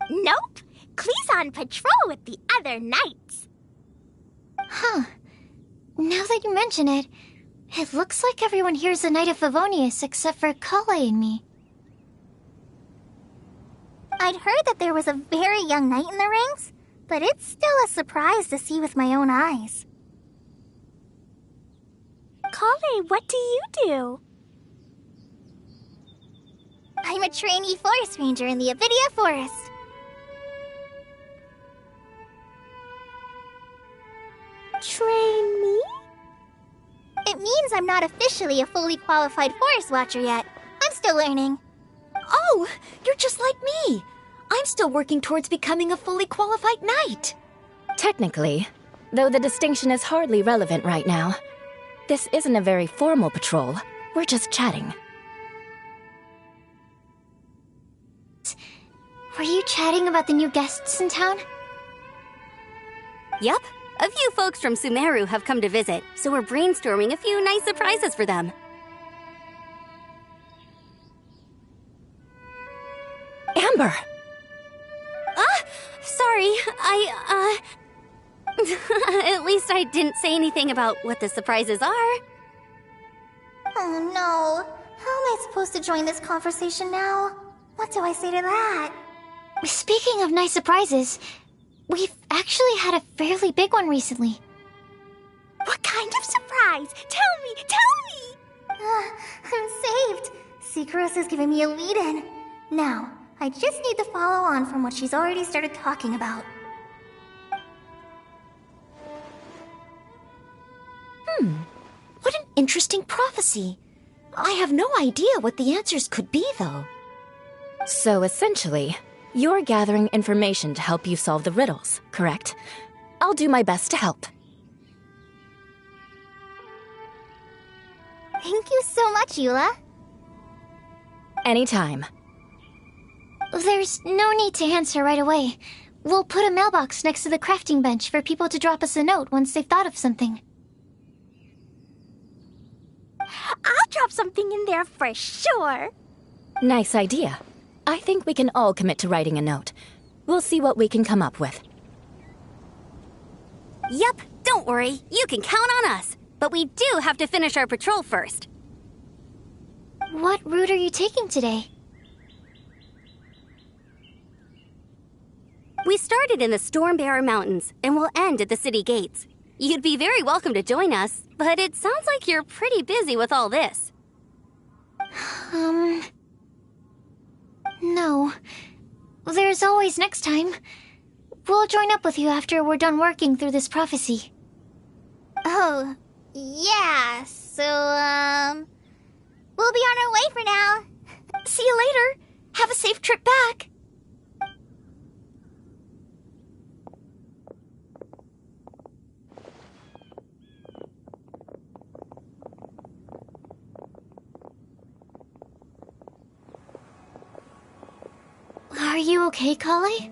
Nope. Klee's on patrol with the other knights. Huh. Now that you mention it, it looks like everyone here is a Knight of Favonius except for Kale and me. I'd heard that there was a very young knight in the rings, but it's still a surprise to see with my own eyes. Kale, what do you do? I'm a trainee forest ranger in the Avidia Forest. Trainee? It means I'm not officially a fully qualified forest watcher yet. I'm still learning. Oh, you're just like me. I'm still working towards becoming a fully qualified knight. Technically, though the distinction is hardly relevant right now. This isn't a very formal patrol. We're just chatting. Were you chatting about the new guests in town? Yup. A few folks from Sumeru have come to visit, so we're brainstorming a few nice surprises for them. Amber! Sorry, At least I didn't say anything about what the surprises are. Oh no. How am I supposed to join this conversation now? What do I say to that? Speaking of nice surprises, we've actually had a fairly big one recently. What kind of surprise? Tell me! I'm saved. Sucrose is giving me a lead-in. Now, I just need to follow on from what she's already started talking about. What an interesting prophecy. I have no idea what the answers could be, though. So essentially, you're gathering information to help you solve the riddles, correct? I'll do my best to help. Thank you so much, Eula. Anytime. There's no need to answer right away. We'll put a mailbox next to the crafting bench for people to drop us a note once they've thought of something. I'll drop something in there for sure. Nice idea. I think we can all commit to writing a note. We'll see what we can come up with. Yep, don't worry. You can count on us. But we do have to finish our patrol first. What route are you taking today? We started in the Stormbearer Mountains, and we'll end at the city gates. You'd be very welcome to join us, but it sounds like you're pretty busy with all this. No. There's always next time. We'll join up with you after we're done working through this prophecy. Oh, yeah, so, we'll be on our way for now. See you later. Have a safe trip back. Are you okay, Kale?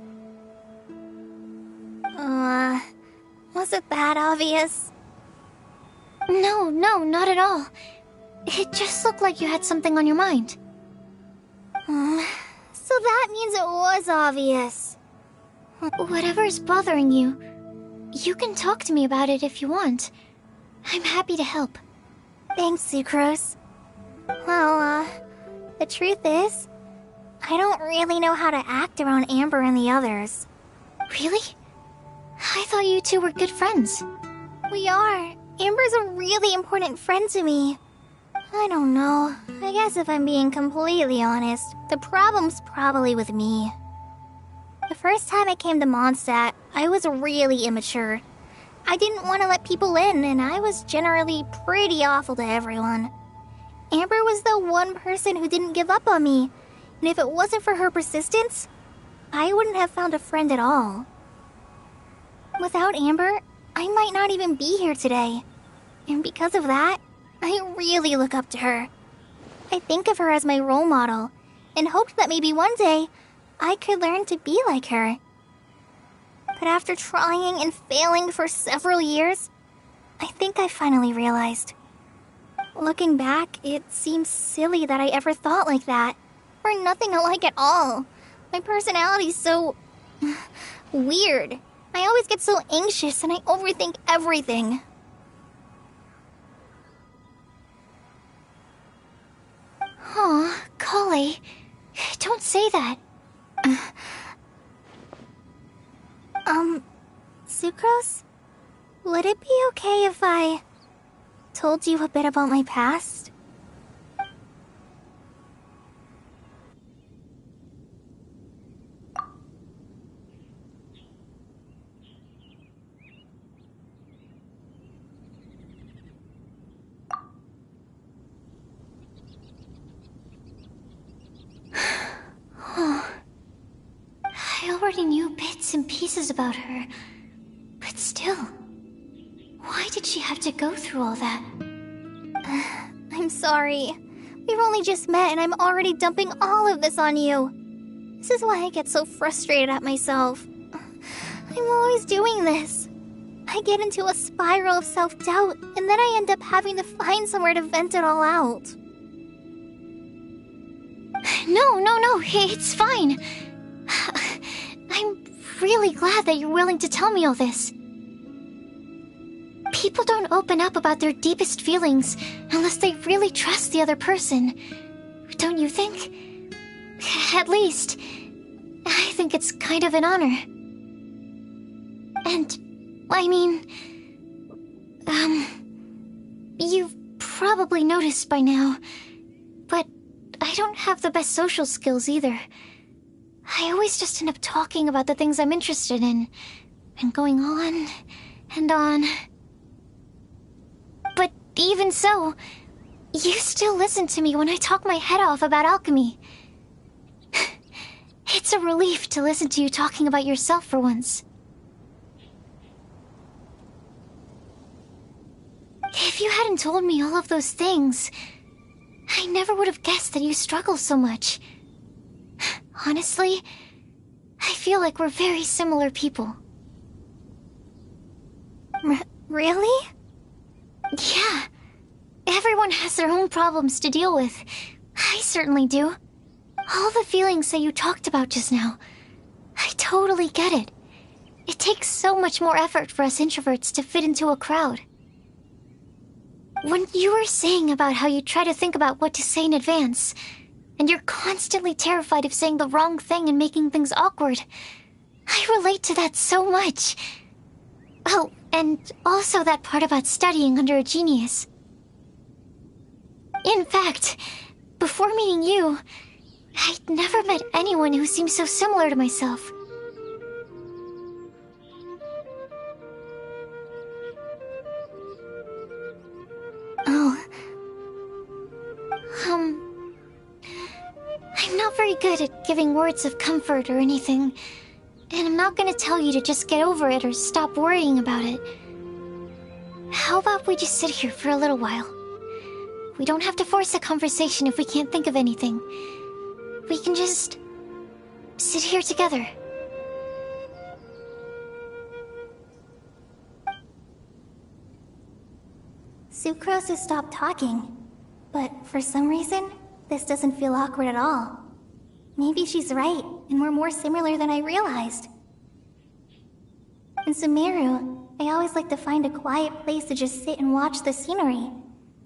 Was it that obvious? No, not at all. It just looked like you had something on your mind. So that means it was obvious. Whatever's bothering you, you can talk to me about it if you want. I'm happy to help. Thanks, Sucrose. Well, the truth is, I don't really know how to act around Amber and the others. Really? I thought you two were good friends. We are, Amber's a really important friend to me. I don't know. I guess if I'm being completely honest, the problem's probably with me. The first time I came to Mondstadt, I was really immature. I didn't want to let people in, and I was generally pretty awful to everyone. Amber was the one person who didn't give up on me, and if it wasn't for her persistence, I wouldn't have found a friend at all. Without Amber, I might not even be here today. And because of that, I really look up to her. I think of her as my role model, and hoped that maybe one day, I could learn to be like her. But after trying and failing for several years, I think I finally realized. Looking back, it seems silly that I ever thought like that. We're nothing alike at all. My personality's so... weird. I always get so anxious and I overthink everything. Aw, Kale, don't say that. Sucrose? Would it be okay if I told you a bit about my past? I already knew bits and pieces about her, but still, why did she have to go through all that? I'm sorry. We've only just met and I'm already dumping all of this on you. This is why I get so frustrated at myself. I'm always doing this. I get into a spiral of self-doubt, and then I end up having to find somewhere to vent it all out. No, it's fine. I'm really glad that you're willing to tell me all this. People don't open up about their deepest feelings unless they really trust the other person. Don't you think? At least, I think it's kind of an honor. And, I mean... you've probably noticed by now, but I don't have the best social skills either. I always just end up talking about the things I'm interested in, and going on and on. But even so, you still listen to me when I talk my head off about alchemy. It's a relief to listen to you talking about yourself for once. If you hadn't told me all of those things, I never would have guessed that you struggle so much. Honestly, I feel like we're very similar people. Really? Yeah. Everyone has their own problems to deal with. I certainly do. All the feelings that you talked about just now, I totally get it. It takes so much more effort for us introverts to fit into a crowd. When you were saying about how you try to think about what to say in advance, and you're constantly terrified of saying the wrong thing and making things awkward, I relate to that so much. Oh, and also that part about studying under a genius. In fact, before meeting you, I'd never met anyone who seemed so similar to myself. Oh. I'm not very good at giving words of comfort or anything, and I'm not gonna tell you to just get over it or stop worrying about it. How about we just sit here for a little while? We don't have to force a conversation if we can't think of anything. We can just sit here together. Sucrose has stopped talking, but for some reason, this doesn't feel awkward at all. Maybe she's right, and we're more similar than I realized. In Sumeru, I always like to find a quiet place to just sit and watch the scenery,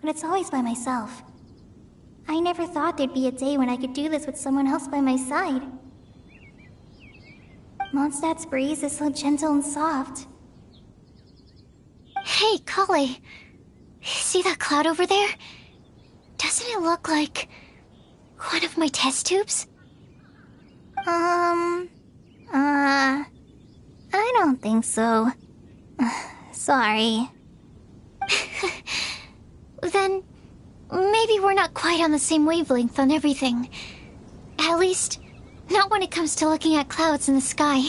but it's always by myself. I never thought there'd be a day when I could do this with someone else by my side. Mondstadt's breeze is so gentle and soft. Hey, Kale. See that cloud over there? Doesn't it look like one of my test tubes? I don't think so. Sorry. Then maybe we're not quite on the same wavelength on everything. At least, not when it comes to looking at clouds in the sky.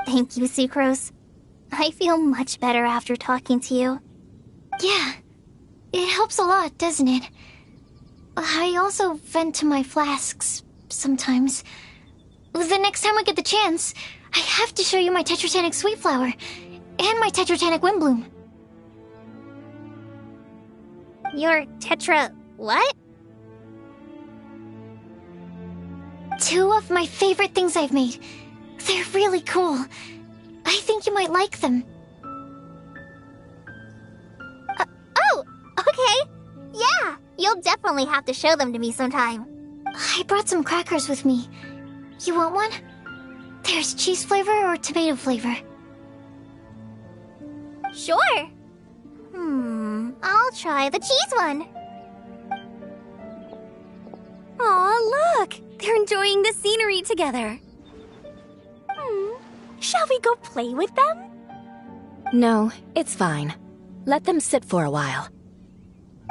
Thank you, Sucrose. I feel much better after talking to you. Yeah, it helps a lot, doesn't it? I also vent to my flasks sometimes. The next time I get the chance, I have to show you my Tetratanic Sweet Flower and my Tetratanic Windbloom. Your Tetra... what? 2 of my favorite things I've made. They're really cool. I think you might like them. Oh, okay. Yeah, you'll definitely have to show them to me sometime. I brought some crackers with me. You want one? There's cheese flavor or tomato flavor. Sure. I'll try the cheese one. Aw, look! They're enjoying the scenery together. Shall we go play with them? No, it's fine. Let them sit for a while.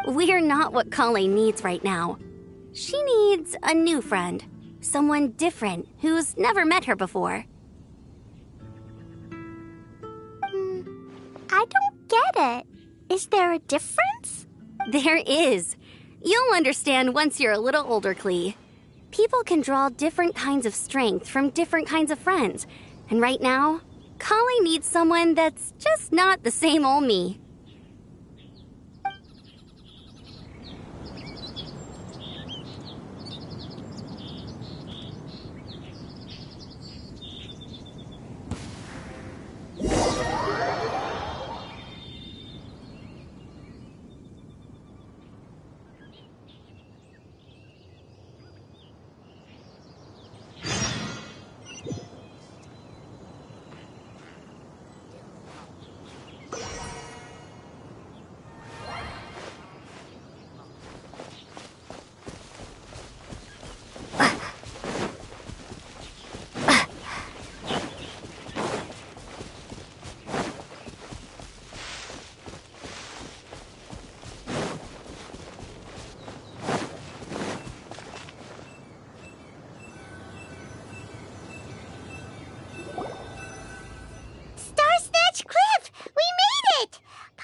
We're not what Kale needs right now. She needs a new friend. Someone different who's never met her before. I don't get it. Is there a difference? There is. You'll understand once you're a little older, Klee. People can draw different kinds of strength from different kinds of friends. And right now, Kale needs someone that's just not the same old me.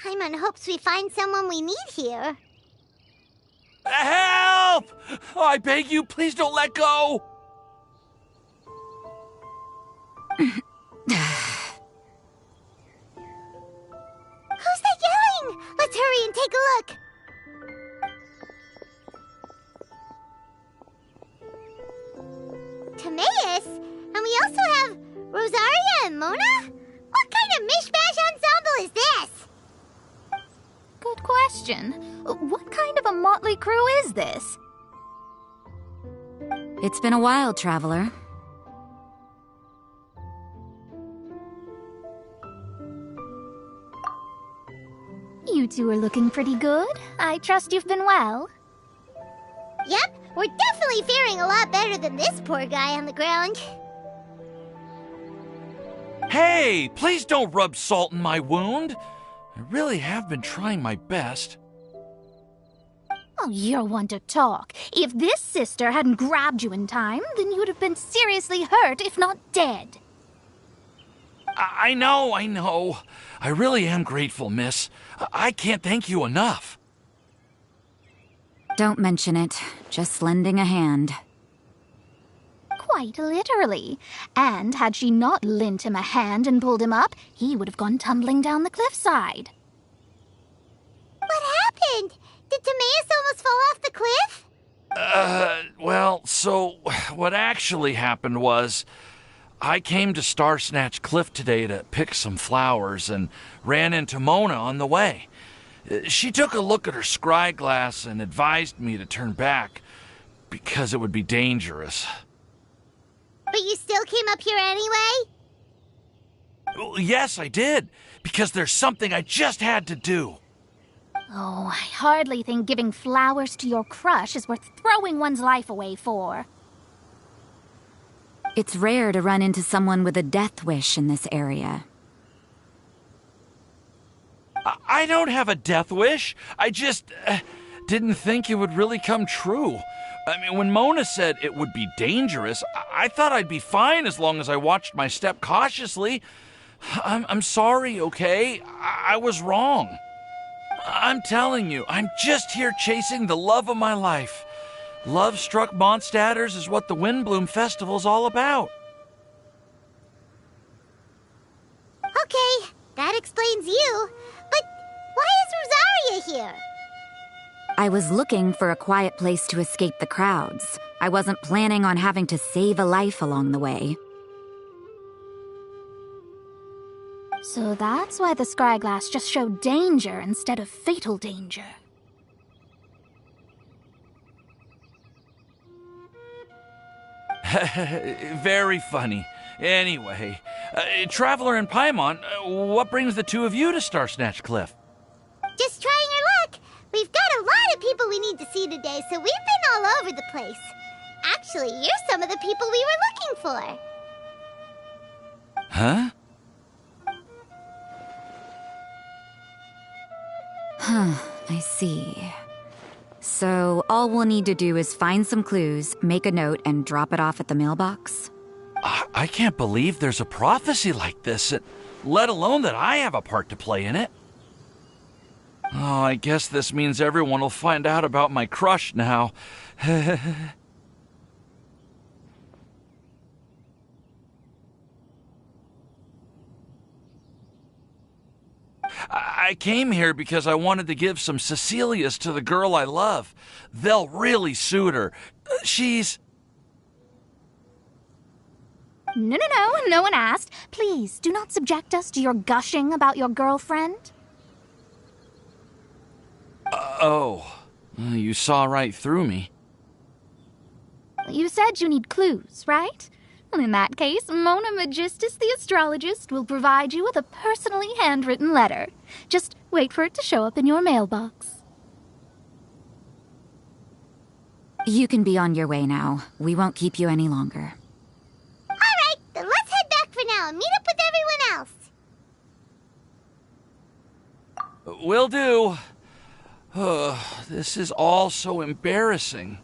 Paimon hopes we find someone we need here. Help! I beg you, please don't let go! Who's that yelling? Let's hurry and take a look. Timaeus? And we also have Rosaria and Mona? What kind of mishmash ensemble is this? Good question. What kind of a motley crew is this? It's been a while, Traveler. You two are looking pretty good. I trust you've been well. Yep, we're definitely faring a lot better than this poor guy on the ground. Hey, please don't rub salt in my wound. I really have been trying my best. Oh, you're one to talk. If this sister hadn't grabbed you in time, then you'd have been seriously hurt, if not dead. I know. I really am grateful, miss. I can't thank you enough. Don't mention it. Just lending a hand. Quite literally. And had she not lent him a hand and pulled him up, he would have gone tumbling down the cliffside. What happened? Did Timaeus almost fall off the cliff? Well, so what actually happened was I came to Star Snatch Cliff today to pick some flowers and ran into Mona on the way. She took a look at her scry glass and advised me to turn back because it would be dangerous. But you still came up here anyway? Yes, I did. Because there's something I just had to do. Oh, I hardly think giving flowers to your crush is worth throwing one's life away for. It's rare to run into someone with a death wish in this area. I don't have a death wish. I just didn't think it would really come true. I mean, when Mona said it would be dangerous, I thought I'd be fine as long as I watched my step cautiously. I'm sorry, okay? I was wrong. I'm telling you, I'm just here chasing the love of my life. Love-struck Mondstadters is what the Windbloom Festival's all about. Okay, that explains you. But why is Rosaria here? I was looking for a quiet place to escape the crowds. I wasn't planning on having to save a life along the way. So that's why the Scryglass just showed danger instead of fatal danger. Very funny. Anyway, Traveler and Paimon, what brings the two of you to Starsnatch Cliff? Just trying our luck. We've got a lot of people we need to see today, so we've been all over the place. Actually, you're some of the people we were looking for. Huh? I see. So all we'll need to do is find some clues, make a note, and drop it off at the mailbox? I can't believe there's a prophecy like this, let alone that I have a part to play in it. Oh, I guess this means everyone will find out about my crush now. I came here because I wanted to give some Cecilias to the girl I love. They'll really suit her. She's... No one asked. Please, do not subject us to your gushing about your girlfriend. Oh, you saw right through me. You said you need clues, right? Well, in that case, Mona Magistus the astrologist will provide you with a personally handwritten letter. Just wait for it to show up in your mailbox. You can be on your way now. We won't keep you any longer. All right, then let's head back for now and meet up with everyone else. Will do. This is all so embarrassing.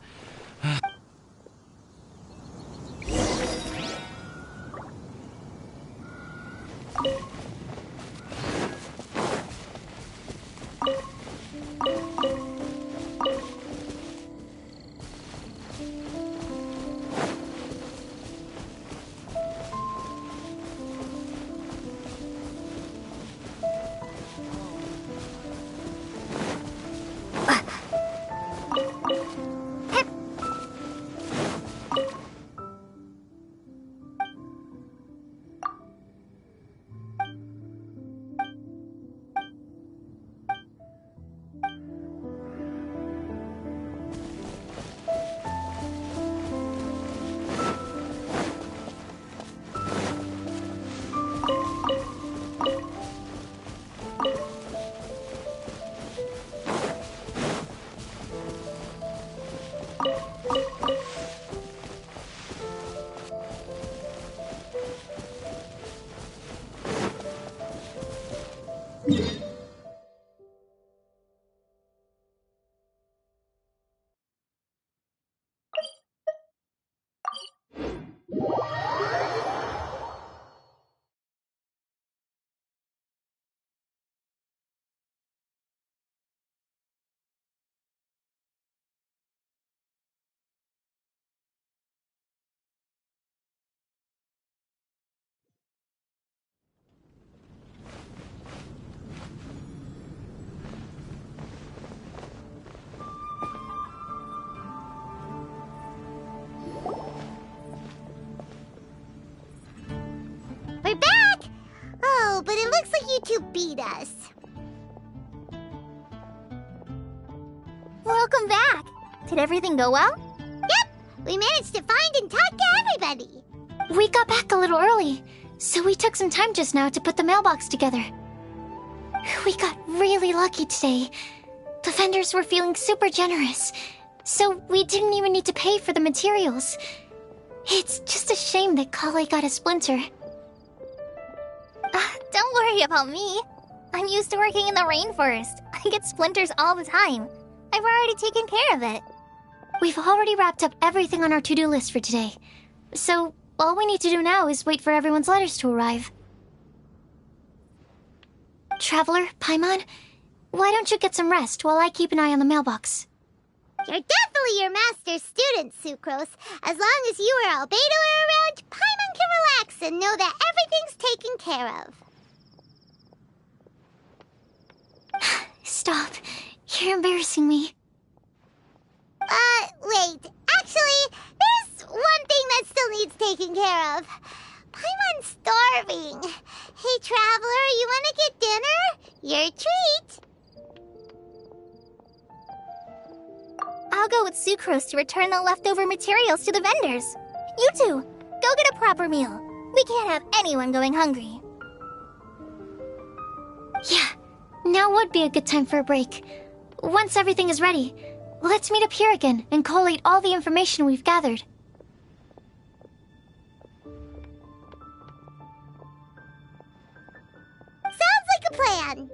We're back! Oh, but it looks like you two beat us. Welcome back. Did everything go well? Yep, we managed to find and talk to everybody. We got back a little early. So we took some time just now to put the mailbox together. We got really lucky today. The vendors were feeling super generous, so we didn't even need to pay for the materials. It's just a shame that Kale got a splinter. Don't worry about me. I'm used to working in the rainforest. I get splinters all the time. I've already taken care of it. We've already wrapped up everything on our to-do list for today. So, all we need to do now is wait for everyone's letters to arrive. Traveler, Paimon, why don't you get some rest while I keep an eye on the mailbox? You're definitely your master's student, Sucrose. As long as you or Albedo are around, Paimon can relax and know that everything's taken care of. Stop. You're embarrassing me. Wait. Actually, there's one thing that still needs taking care of. Paimon's starving. Hey, Traveler, you want to get dinner? Your treat. I'll go with Sucrose to return the leftover materials to the vendors. You two, go get a proper meal. We can't have anyone going hungry. Yeah, now would be a good time for a break. Once everything is ready, let's meet up here again and collate all the information we've gathered. Sounds like a plan.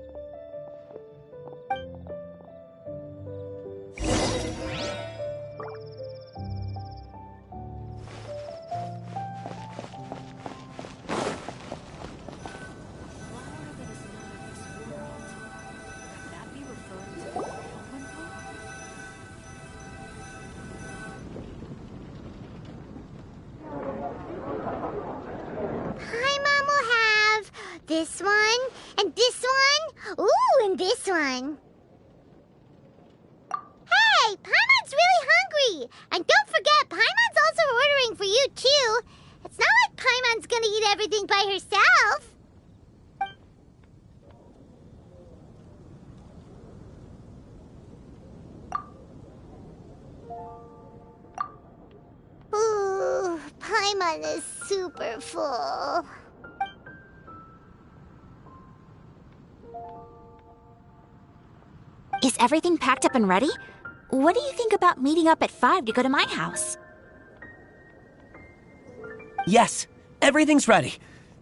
This one, and this one, ooh, and this one. Hey, Paimon's really hungry! And don't forget, Paimon's also ordering for you, too. It's not like Paimon's gonna eat everything by herself. Ooh, Paimon is super full. Is everything packed up and ready? What do you think about meeting up at 5 to go to my house? Yes, everything's ready.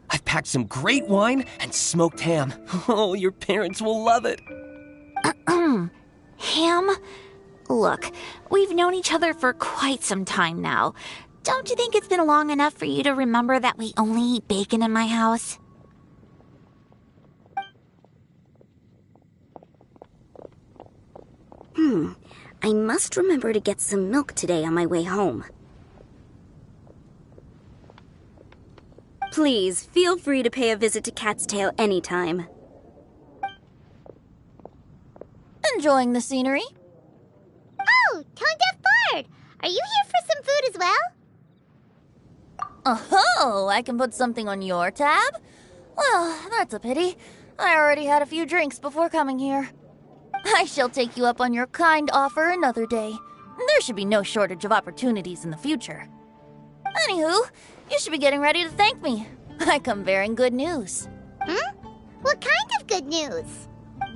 I've packed some great wine and smoked ham. Oh, your parents will love it. Ham? Look, we've known each other for quite some time now. Don't you think it's been long enough for you to remember that we only eat bacon in my house? I must remember to get some milk today on my way home. Please, feel free to pay a visit to Cat's Tail anytime. Enjoying the scenery? Oh, Tone Deaf Bard! Are you here for some food as well? Oh, I can put something on your tab? Well, that's a pity. I already had a few drinks before coming here. I shall take you up on your kind offer another day. There should be no shortage of opportunities in the future. Anywho, you should be getting ready to thank me. I come bearing good news. What kind of good news?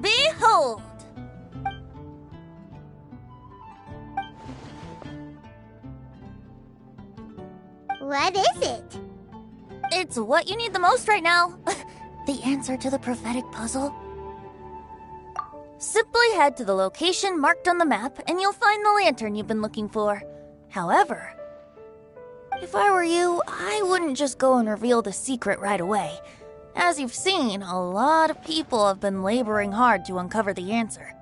Behold! What is it? It's what you need the most right now. The answer to the prophetic puzzle. Simply head to the location marked on the map and you'll find the lantern you've been looking for. However, if I were you, I wouldn't just go and reveal the secret right away. As you've seen, a lot of people have been laboring hard to uncover the answer.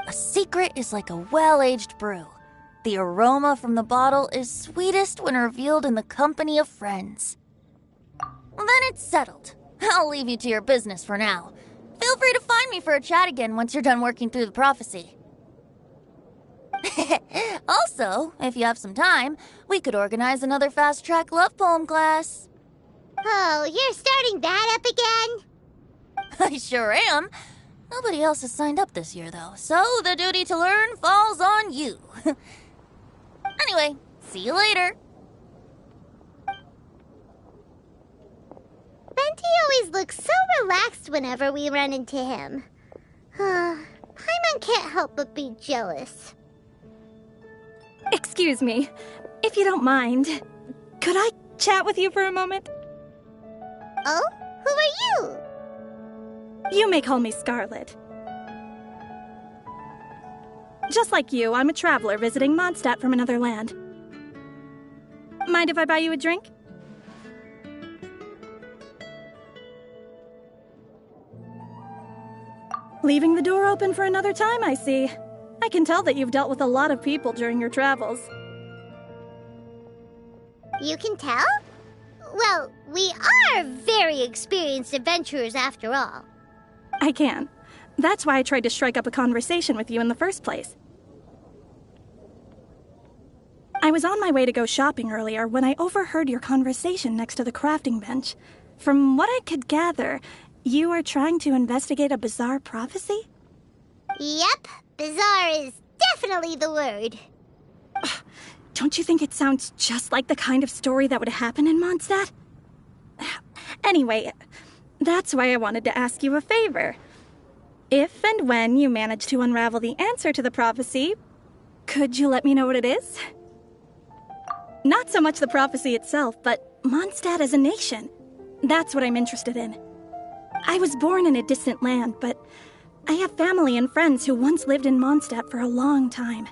A secret is like a well-aged brew. The aroma from the bottle is sweetest when revealed in the company of friends. Then it's settled. I'll leave you to your business for now. Feel free to find me for a chat again once you're done working through the prophecy. Also, if you have some time, we could organize another fast-track love poem class. Oh, you're starting that up again? I sure am. Nobody else has signed up this year, though, so the duty to learn falls on you. Anyway, see you later. Auntie always looks so relaxed whenever we run into him. Paimon can't help but be jealous. Excuse me, if you don't mind, could I chat with you for a moment? Oh? Who are you? You may call me Scarlet. Just like you, I'm a traveler visiting Mondstadt from another land. Mind if I buy you a drink? Leaving the door open for another time, I see. I can tell that you've dealt with a lot of people during your travels. You can tell? Well, we are very experienced adventurers after all. I can. That's why I tried to strike up a conversation with you in the first place. I was on my way to go shopping earlier when I overheard your conversation next to the crafting bench. From what I could gather, you are trying to investigate a bizarre prophecy? Yep, bizarre is definitely the word. Don't you think it sounds just like the kind of story that would happen in Mondstadt? Anyway, that's why I wanted to ask you a favor. If and when you manage to unravel the answer to the prophecy, could you let me know what it is? Not so much the prophecy itself, but Mondstadt as a nation. That's what I'm interested in. I was born in a distant land, but I have family and friends who once lived in Mondstadt for a long time.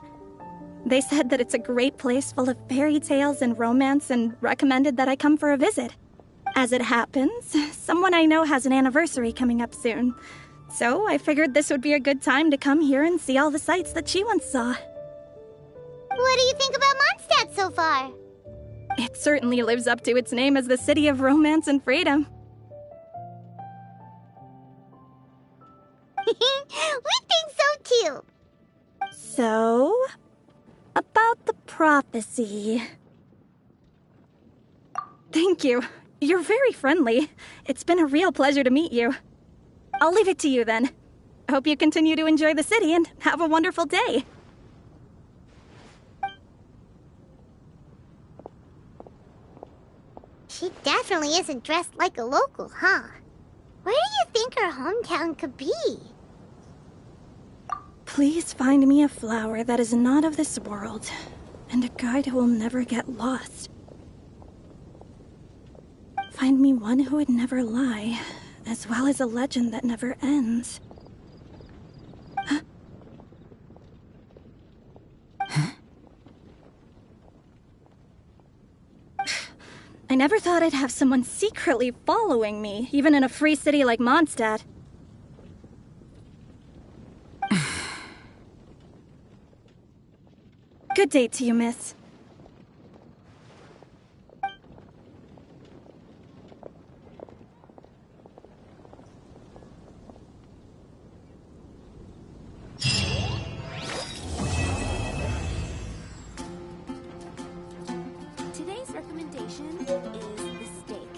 They said that it's a great place full of fairy tales and romance and recommended that I come for a visit. As it happens, someone I know has an anniversary coming up soon. So I figured this would be a good time to come here and see all the sights that she once saw. What do you think about Mondstadt so far? It certainly lives up to its name as the city of romance and freedom. We think so too. So, about the prophecy. Thank you. You're very friendly. It's been a real pleasure to meet you. I'll leave it to you then. I hope you continue to enjoy the city and have a wonderful day. She definitely isn't dressed like a local, huh? Where do you think her hometown could be? Please find me a flower that is not of this world, and a guide who will never get lost. Find me one who would never lie, as well as a legend that never ends. Huh? I never thought I'd have someone secretly following me, even in a free city like Mondstadt. Good day to you, miss. Today's recommendation is the steak.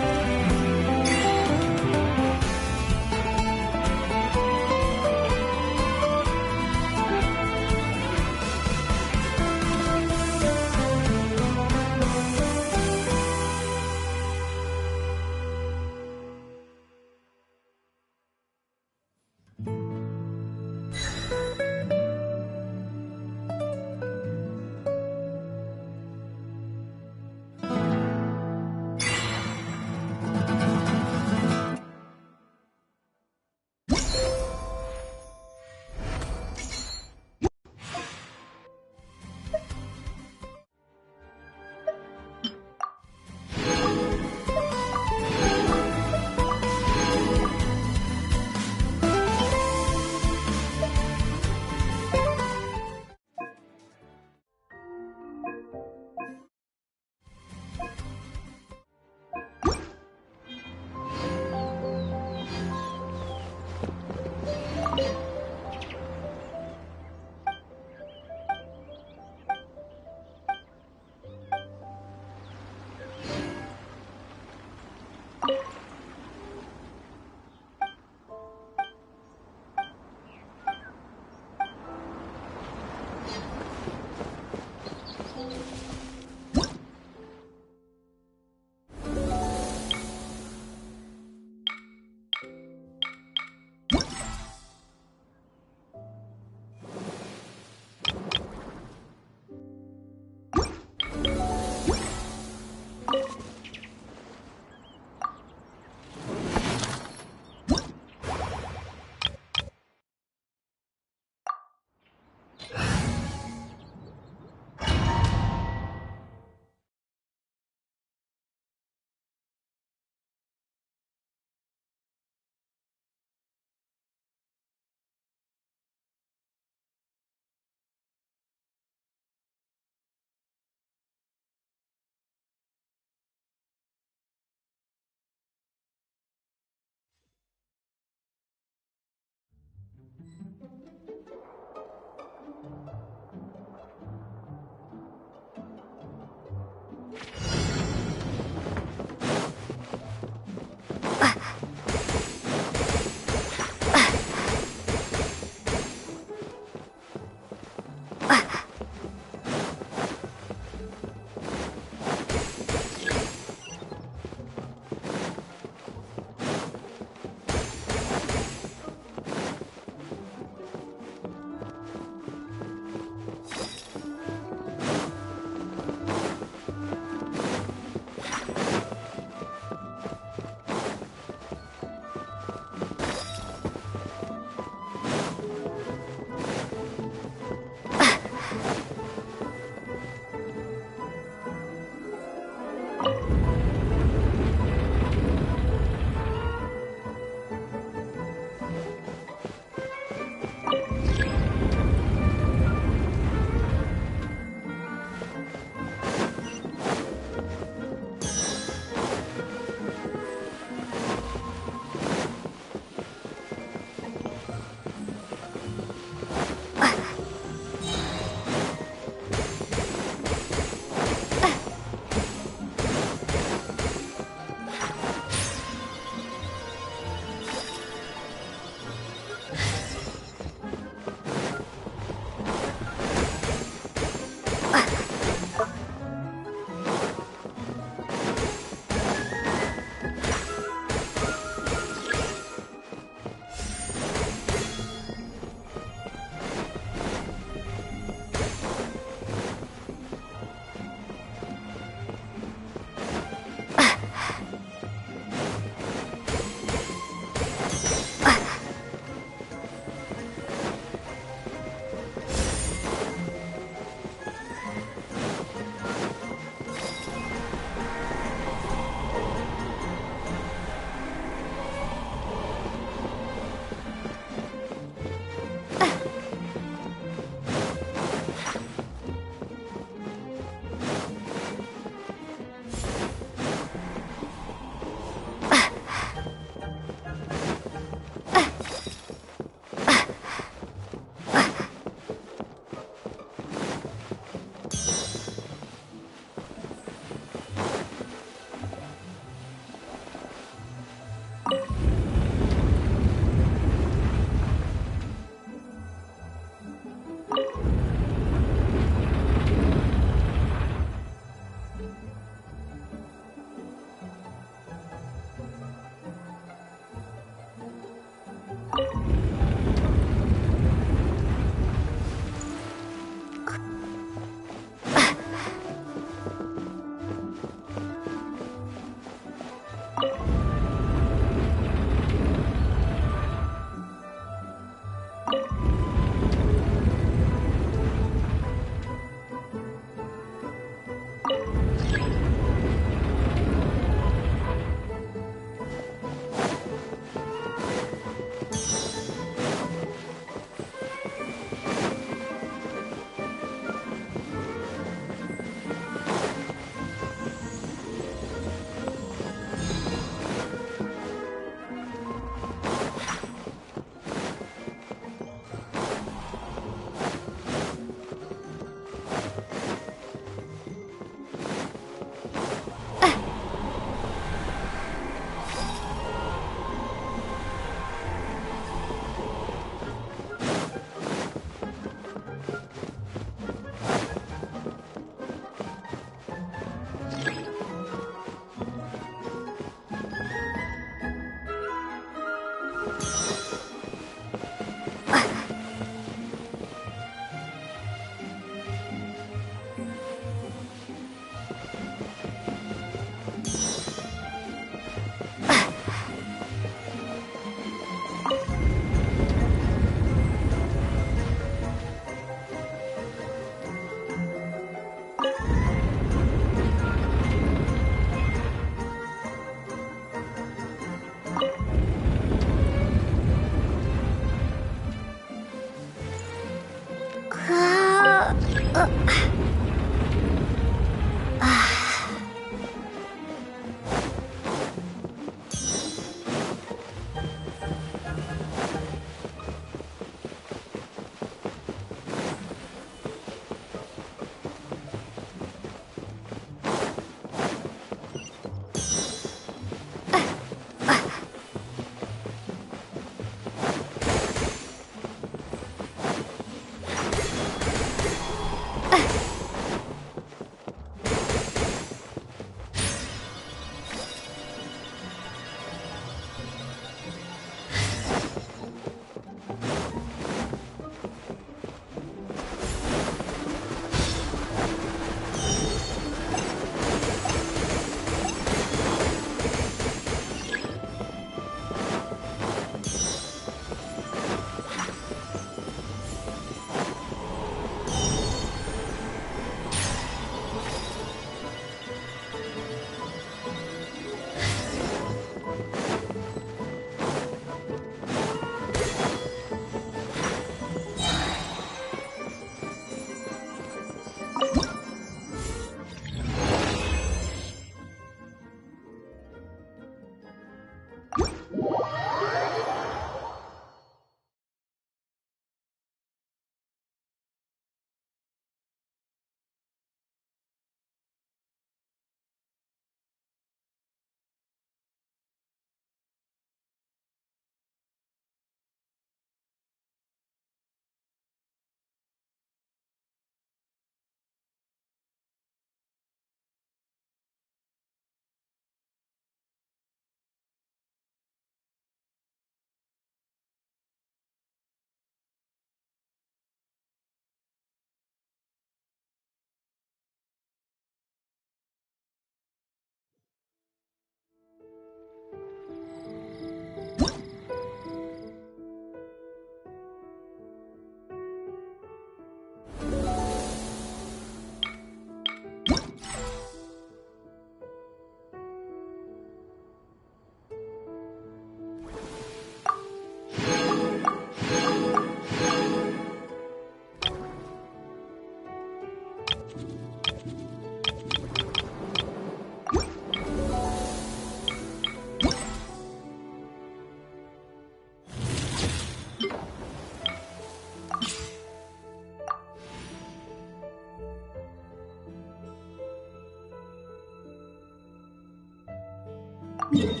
Race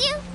you!